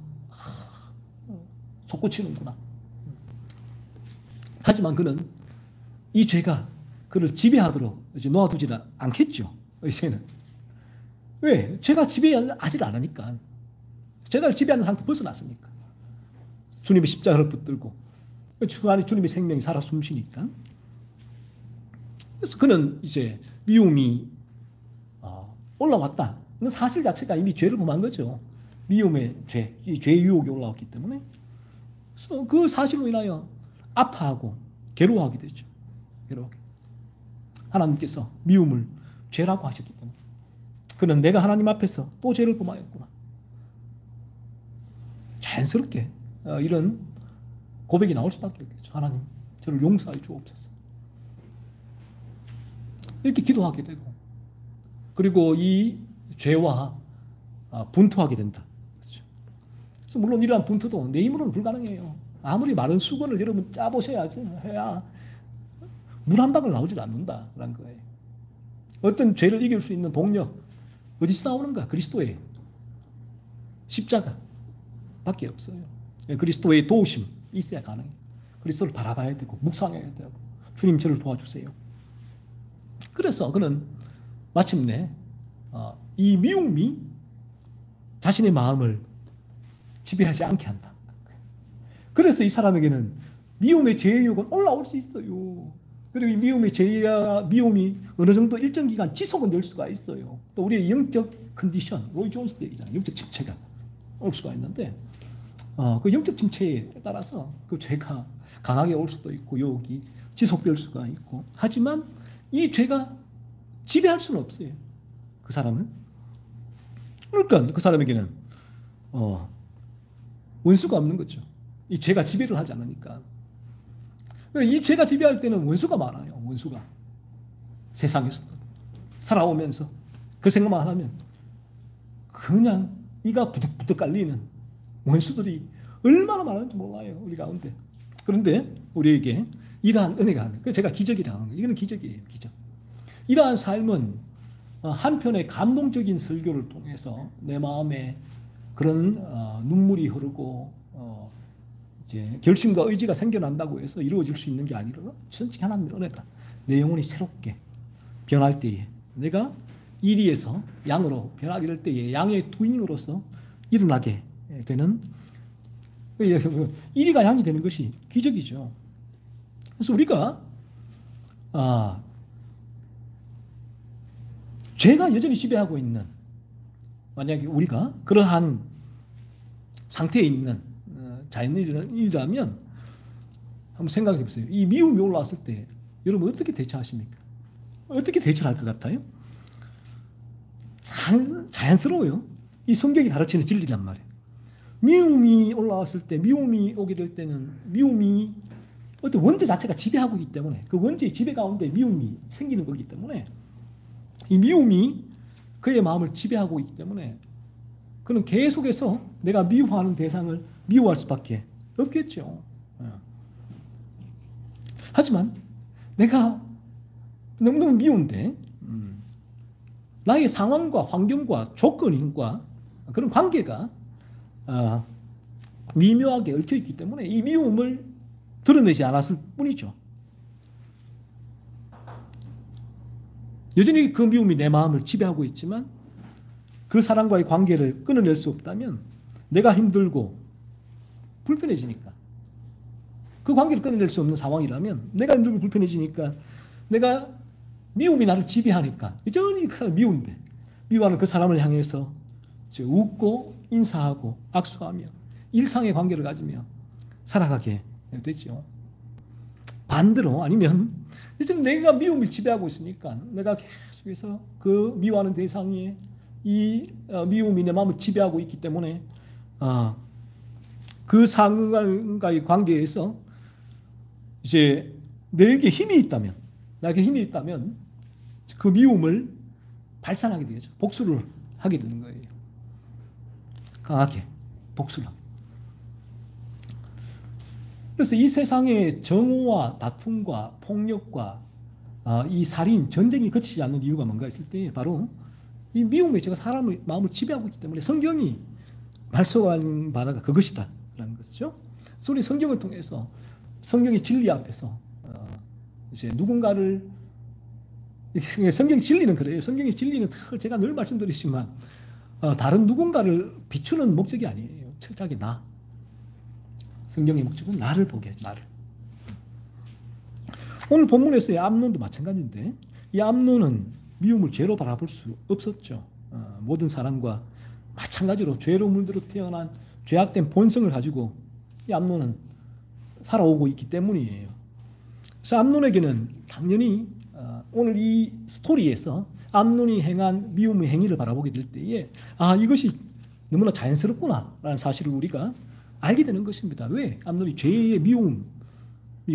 솟구치는구나. 하지만 그는 이 죄가 그를 지배하도록 이제 놓아두지는 않겠죠. 이제는. 왜? 죄가 지배하지 않으니까. 죄를 지배하는 상태 벗어났으니까. 주님의 십자가를 붙들고 그 안에 주님의 생명이 살아 숨쉬니까. 그래서 그는 이제 미움이 올라왔다. 그 사실 자체가 이미 죄를 범한 거죠. 미움의 죄, 이 죄의 유혹이 올라왔기 때문에. 그래서 그 사실로 인하여 아파하고 괴로워하게 되죠. 괴로워하게. 하나님께서 미움을 죄라고 하셨기 때문에. 그는 내가 하나님 앞에서 또 죄를 범하였구나. 자연스럽게 이런 고백이 나올 수밖에 없겠죠. 하나님, 저를 용서하여 주옵소서. 이렇게 기도하게 되고 그리고 이 죄와 분투하게 된다. 그렇죠? 그래서 물론 이러한 분투도 내 힘으로는 불가능해요. 아무리 마른 수건을 여러분 짜보셔야지 해야 물 한 방울 나오질 않는다라는 거예요. 어떤 죄를 이길 수 있는 동력 어디서 나오는가? 그리스도의 십자가 밖에 없어요. 그리스도의 도우심 있어야 가능해요. 그리스도를 바라봐야 되고 묵상해야 되고 주님 저를 도와주세요. 그래서 그는 마침내 이 미움이 자신의 마음을 지배하지 않게 한다. 그래서 이 사람에게는 미움의 죄의욕은 올라올 수 있어요. 그리고 이 미움이 어느 정도 일정 기간 지속은 될 수가 있어요. 또 우리의 영적 컨디션, 로이 존스 얘기잖아요. 영적 침체가 올 수가 있는데 그 영적 침체에 따라서 그 죄가 강하게 올 수도 있고 유혹이 지속될 수가 있고 하지만 이 죄가 지배할 수는 없어요. 그 사람을. 그러니까 그 사람에게는 원수가 없는 거죠. 이 죄가 지배를 하지 않으니까. 이 죄가 지배할 때는 원수가 많아요. 원수가. 세상에서 살아오면서 그 생각만 하면 그냥 이가 부득부득 깔리는 원수들이 얼마나 많은지 몰라요. 우리 가운데. 그런데 우리에게 이러한 은혜가 제가 기적이라고 하는 거예요. 이거는 기적이에요. 기적. 이러한 삶은 한편의 감동적인 설교를 통해서 내 마음에 그런 눈물이 흐르고 이제 결심과 의지가 생겨난다고 해서 이루어질 수 있는 게 아니라 전적인 하나님의 은혜다. 내 영혼이 새롭게 변할 때에 내가 이리에서 양으로 변하게 될 때에 양의 두잉으로서 일어나게 되는 이리가 양이 되는 것이 기적이죠. 그래서 우리가 죄가 여전히 지배하고 있는 만약에 우리가 그러한 상태에 있는 자연인이라면 한번 생각해 보세요. 이 미움이 올라왔을 때 여러분 어떻게 대처하십니까? 어떻게 대처할 것 같아요? 자연스러워요. 이 성경이 가르치는 진리란 말이에요. 미움이 올라왔을 때, 미움이 오게 될 때는 미움이 어떤 원죄 자체가 지배하고 있기 때문에 그 원죄의 지배 가운데 미움이 생기는 거기 때문에 이 미움이 그의 마음을 지배하고 있기 때문에 그는 계속해서 내가 미워하는 대상을 미워할 수밖에 없겠죠. 하지만 내가 너무너무 미운데 나의 상황과 환경과 조건과 그런 관계가 미묘하게 얽혀 있기 때문에 이 미움을 드러내지 않았을 뿐이죠. 여전히 그 미움이 내 마음을 지배하고 있지만 그 사람과의 관계를 끊어낼 수 없다면 내가 힘들고 불편해지니까, 그 관계를 끊어낼 수 없는 상황이라면 내가 힘들고 불편해지니까, 내가 미움이 나를 지배하니까 여전히 그 사람을 미운데, 미워하는 그 사람을 향해서 웃고 인사하고 악수하며 일상의 관계를 가지며 살아가게 되죠. 반대로 아니면 이제 내가 미움을 지배하고 있으니까 내가 계속해서 그 미워하는 대상이 이 미움이 내 마음을 지배하고 있기 때문에 그 상과의 관계에서 이제 내게 힘이 있다면, 나에게 힘이 있다면 그 미움을 발산하게 되죠. 복수를 하게 되는 거예요. 강하게 복수를. 그래서 이 세상의 정오와 다툼과 폭력과 이 살인, 전쟁이 그치지 않는 이유가 뭔가 했을 때 바로 이 미움의 죄가 사람의 마음을 지배하고 있기 때문에 성경이 말씀한 바가 그것이다 라는 것이죠. 그래서 우리 성경을 통해서 성경의 진리 앞에서 이제 누군가를, 성경의 진리는 그래요. 성경의 진리는 제가 늘 말씀드리지만 다른 누군가를 비추는 목적이 아니에요. 철저하게 나. 성경의 목적은 나를 보게, 나를. 오늘 본문에서의 암논도 마찬가지인데, 이 암논은 미움을 죄로 바라볼 수 없었죠. 모든 사람과 마찬가지로 죄로 물들어 태어난 죄악된 본성을 가지고 이 암논은 살아오고 있기 때문이에요. 그래서 암논에게는 당연히 오늘 이 스토리에서 암논이 행한 미움의 행위를 바라보게 될 때에 이것이 너무나 자연스럽구나 라는 사실을 우리가 알게 되는 것입니다. 왜? 암논이 죄의 미움이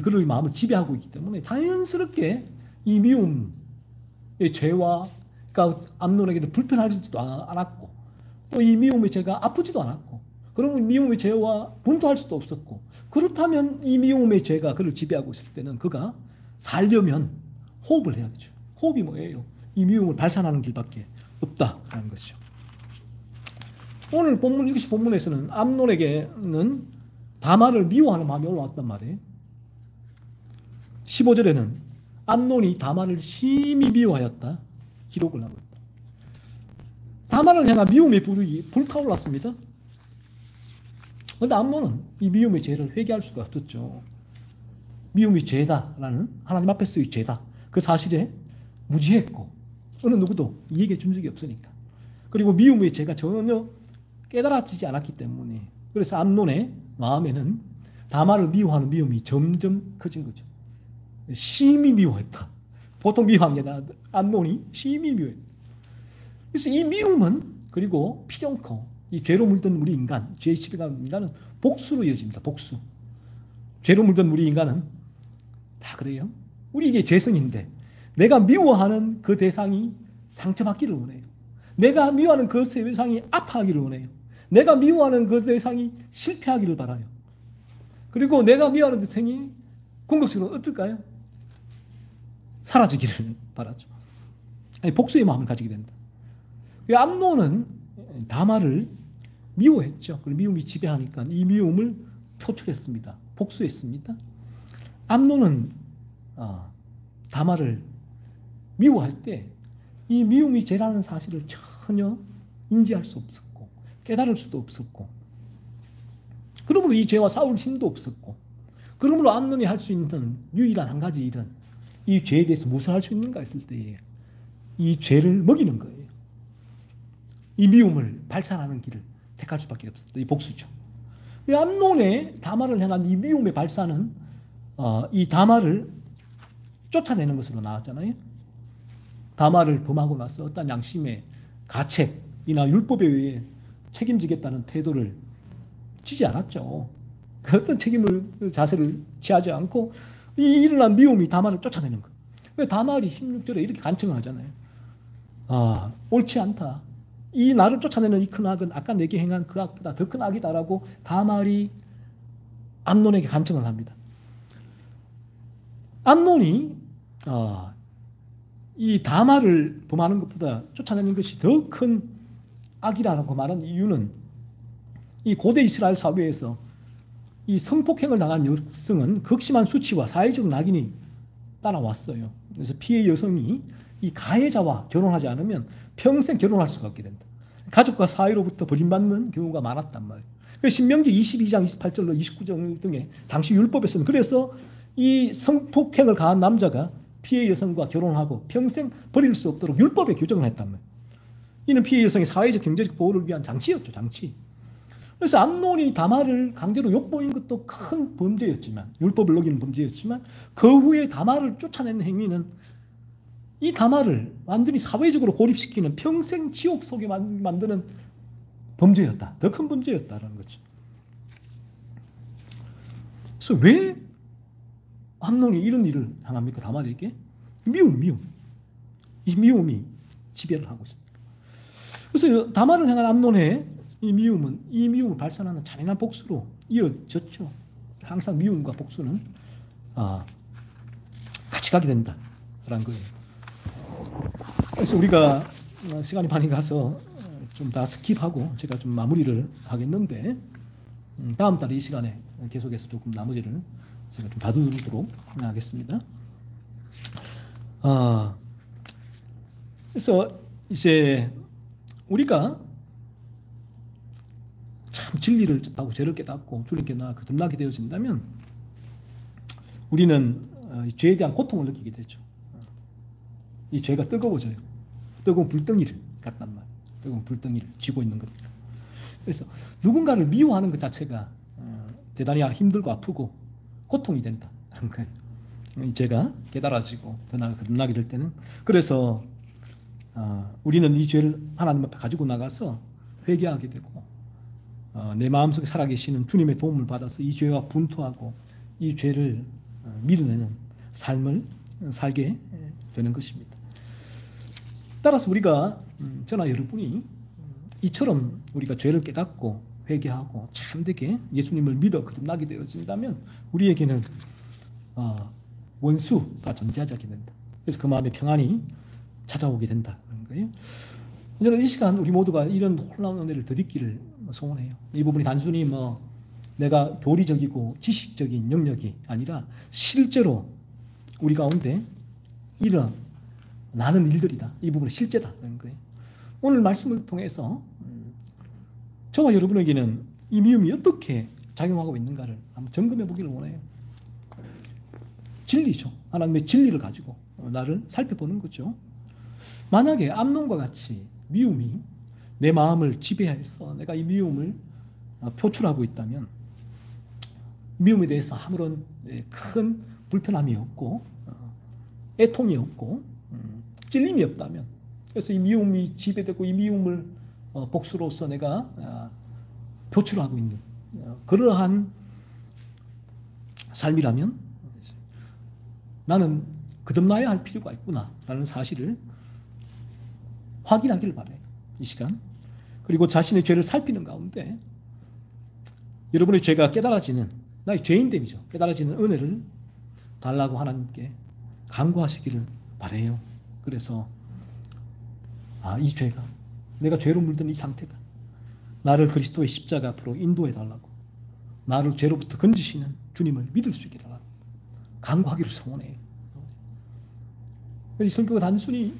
그를 마음을 지배하고 있기 때문에 자연스럽게 이 미움의 죄와, 그러니까 암논에게는 불편하지도 않았고 또 이 미움의 죄가 아프지도 않았고, 그러면 미움의 죄와 분투할 수도 없었고, 그렇다면 이 미움의 죄가 그를 지배하고 있을 때는 그가 살려면 호흡을 해야 되죠. 호흡이 뭐예요? 이 미움을 발산하는 길밖에 없다라는 것이죠. 오늘 본문, 이것이 본문에서는 암논에게는 다말을 미워하는 마음이 올라왔단 말이에요. 15절에는 암논이 다말을 심히 미워하였다 기록을 하고 있다. 다말을 향한 미움의 불이 불타올랐습니다. 그런데 암논은 이 미움의 죄를 회개할 수가 없었죠. 미움이 죄다라는, 하나님 앞에서의 죄다, 그 사실에 무지했고 어느 누구도 이해해 준 적이 없으니까, 그리고 미움의 죄가 전혀 깨달아지지 않았기 때문에, 그래서 암논의 마음에는 다말을 미워하는 미움이 점점 커진 거죠. 심히 미워했다. 보통 미워한 게 아니라 암논이 심히 미워했다. 그래서 이 미움은, 그리고 필연코 이 죄로 물든 우리 인간, 죄의 지배가 인간은 복수로 이어집니다. 복수. 죄로 물든 우리 인간은 다 그래요. 우리 이게 죄성인데 내가 미워하는 그 대상이 상처받기를 원해요. 내가 미워하는 그 대상이 아파하기를 원해요. 내가 미워하는 그 대상이 실패하기를 바라요. 그리고 내가 미워하는 대상이 궁극적으로 어떨까요? 사라지기를 바라죠. 아니, 복수의 마음을 가지게 된다. 암논은 다말을 미워했죠. 그리고 미움이 지배하니까 이 미움을 표출했습니다. 복수했습니다. 암논은 다말을 미워할 때 이 미움이 죄라는 사실을 전혀 인지할 수 없었고 깨달을 수도 없었고, 그러므로 이 죄와 싸울 힘도 없었고, 그러므로 암논이 할 수 있는 유일한 한 가지 일은 이 죄에 대해서 무엇을 할 수 있는가 했을 때에 이 죄를 먹이는 거예요. 이 미움을 발산하는 길을 택할 수밖에 없었다. 이 복수죠. 암논의 다말을 향한 이 미움의 발산은 이 다말을 쫓아내는 것으로 나왔잖아요. 다말을 범하고 나서 어떤 양심의 가책이나 율법에 의해 책임지겠다는 태도를 취지 않았죠. 어떤 책임을, 자세를 취하지 않고 이 일어난 미움이 다말을 쫓아내는 거예요. 왜 다말이 16절에 이렇게 간청을 하잖아요. 옳지 않다. 이 나를 쫓아내는 이 큰 악은 아까 내게 행한 그 악보다 더 큰 악이다라고 다말이 암논에게 간청을 합니다. 암논이 이 다말을 범하는 것보다 쫓아내는 것이 더 큰 악이라고 말한 이유는 이 고대 이스라엘 사회에서 이 성폭행을 당한 여성은 극심한 수치와 사회적 낙인이 따라왔어요. 그래서 피해 여성이 이 가해자와 결혼하지 않으면 평생 결혼할 수가 없게 된다. 가족과 사회로부터 버림받는 경우가 많았단 말이에요. 신명기 22장 28절로 29절 등의 당시 율법에서는 그래서 이 성폭행을 가한 남자가 피해 여성과 결혼하고 평생 버릴 수 없도록 율법에 규정을 했단 말이에요. 이는 피해 여성의 사회적 경제적 보호를 위한 장치였죠. 장치. 그래서 암논이 다말을 강제로 욕보인 것도 큰 범죄였지만, 율법을 어기는 범죄였지만, 그 후에 다말을 쫓아내는 행위는 이 다말을 완전히 사회적으로 고립시키는 평생 지옥 속에 만드는 범죄였다. 더 큰 범죄였다라는 거죠. 그래서 왜 암논이 이런 일을 행합니까? 다말에게? 미움. 이 미움이 지배를 하고 있습니다. 그래서 다말을 향한 암논의 이 미움을 발산하는 잔인한 복수로 이어졌죠. 항상 미움과 복수는 같이 가게 된다라는 거예요. 그래서 우리가 시간이 많이 가서 좀 다 스킵하고 제가 좀 마무리를 하겠는데, 다음 달 이 시간에 계속해서 조금 나머지를 제가 좀 다루도록 하겠습니다. 그래서 이제 우리가 참 진리를 접하고 죄를 깨닫고 주님께 거듭나게 되어진다면 우리는 죄에 대한 고통을 느끼게 되죠. 이 죄가 뜨거워져요. 뜨거운 불덩이를 같단 말이에요. 뜨거운 불덩이를 쥐고 있는 겁니다. 그래서 누군가를 미워하는 것 자체가 대단히 힘들고 아프고 고통이 된다. 이 죄가 깨달아지고 거듭나게 될 때는, 그래서 우리는 이 죄를 하나님 앞에 가지고 나가서 회개하게 되고 내 마음속에 살아계시는 주님의 도움을 받아서 이 죄와 분투하고 이 죄를 밀어내는 삶을 살게 되는 것입니다. 따라서 우리가 저나 여러분이 이처럼 우리가 죄를 깨닫고 회개하고 참되게 예수님을 믿어 거듭나게 되어진다면 우리에게는 원수가 존재하지 않게 된다. 그래서 그 마음에 평안이 찾아오게 된다는 거예요. 저는 이 시간 우리 모두가 이런 놀라운 은혜를 드리기를 소원해요. 이 부분이 단순히 내가 교리적이고 지식적인 영역이 아니라 실제로 우리 가운데 일어나는 일들이다. 이 부분이 실제다라는 거예요. 오늘 말씀을 통해서 저와 여러분에게는 이 미움이 어떻게 작용하고 있는가를 한번 점검해 보기를 원해요. 진리죠. 하나님의 진리를 가지고 나를 살펴보는 거죠. 만약에 암논과 같이 미움이 내 마음을 지배해서 내가 이 미움을 표출하고 있다면 미움에 대해서 아무런 큰 불편함이 없고 애통이 없고 찔림이 없다면, 그래서 이 미움이 지배되고 이 미움을 복수로서 내가 표출하고 있는 그러한 삶이라면 나는 거듭나야 할 필요가 있구나라는 사실을 확인하기를 바라요. 이 시간. 그리고 자신의 죄를 살피는 가운데 여러분의 죄가 깨달아지는, 나의 죄인됨이죠. 깨달아지는 은혜를 달라고 하나님께 간구하시기를 바라요. 그래서 이 죄가, 내가 죄로 물든 이 상태가 나를 그리스도의 십자가 앞으로 인도해 달라고, 나를 죄로부터 건지시는 주님을 믿을 수 있게 달라고 간구하기를 소원해요. 이 성경은 단순히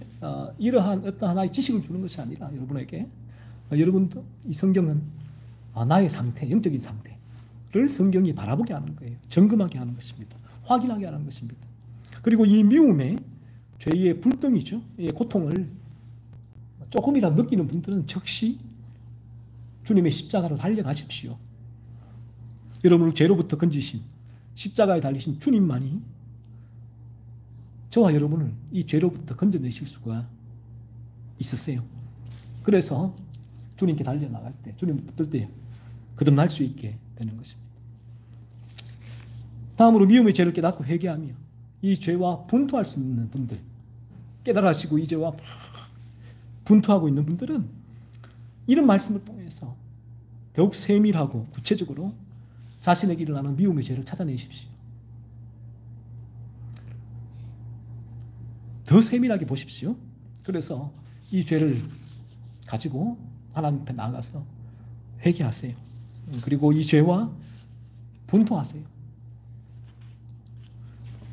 이러한 어떤 하나의 지식을 주는 것이 아니라 여러분에게, 여러분도 이 성경은 나의 상태, 영적인 상태를 성경이 바라보게 하는 거예요. 점검하게 하는 것입니다. 확인하게 하는 것입니다. 그리고 이 미움의 죄의 불덩이죠. 이 고통을 조금이라도 느끼는 분들은 즉시 주님의 십자가로 달려가십시오. 여러분을 죄로부터 건지신 십자가에 달리신 주님만이 저와 여러분을 이 죄로부터 건져내실 수가 있으세요. 그래서 주님께 달려나갈 때, 주님 붙들 때 거듭날 수 있게 되는 것입니다. 다음으로 미움의 죄를 깨닫고 회개하며 이 죄와 분투할 수 있는 분들, 깨달으시고 이 죄와 분투하고 있는 분들은 이런 말씀을 통해서 더욱 세밀하고 구체적으로 자신에게 일어나는 미움의 죄를 찾아내십시오. 더 세밀하게 보십시오. 그래서 이 죄를 가지고 하나님 앞에 나가서 회개하세요. 그리고 이 죄와 분통하세요.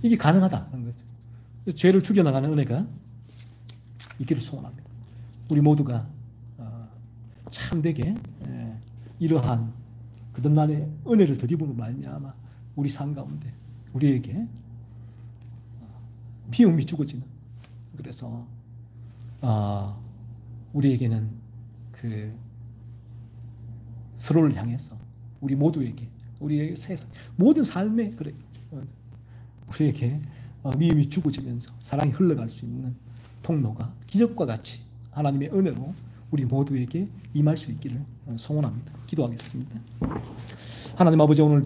이게 가능하다는 거죠. 그래서 죄를 죽여나가는 은혜가 있기를 소원합니다. 우리 모두가 참되게 이러한 거듭남의 은혜를 덧입음으로 말미암아 우리 삶 가운데 우리에게 비움이 죽어지는, 그래서 우리에게는 그 서로를 향해서 우리 모두에게, 우리의 세상 모든 삶에 그래 우리에게 미움이 죽어지면서 사랑이 흘러갈 수 있는 통로가 기적과 같이 하나님의 은혜로 우리 모두에게 임할 수 있기를 소원합니다. 기도하겠습니다. 하나님 아버지, 오늘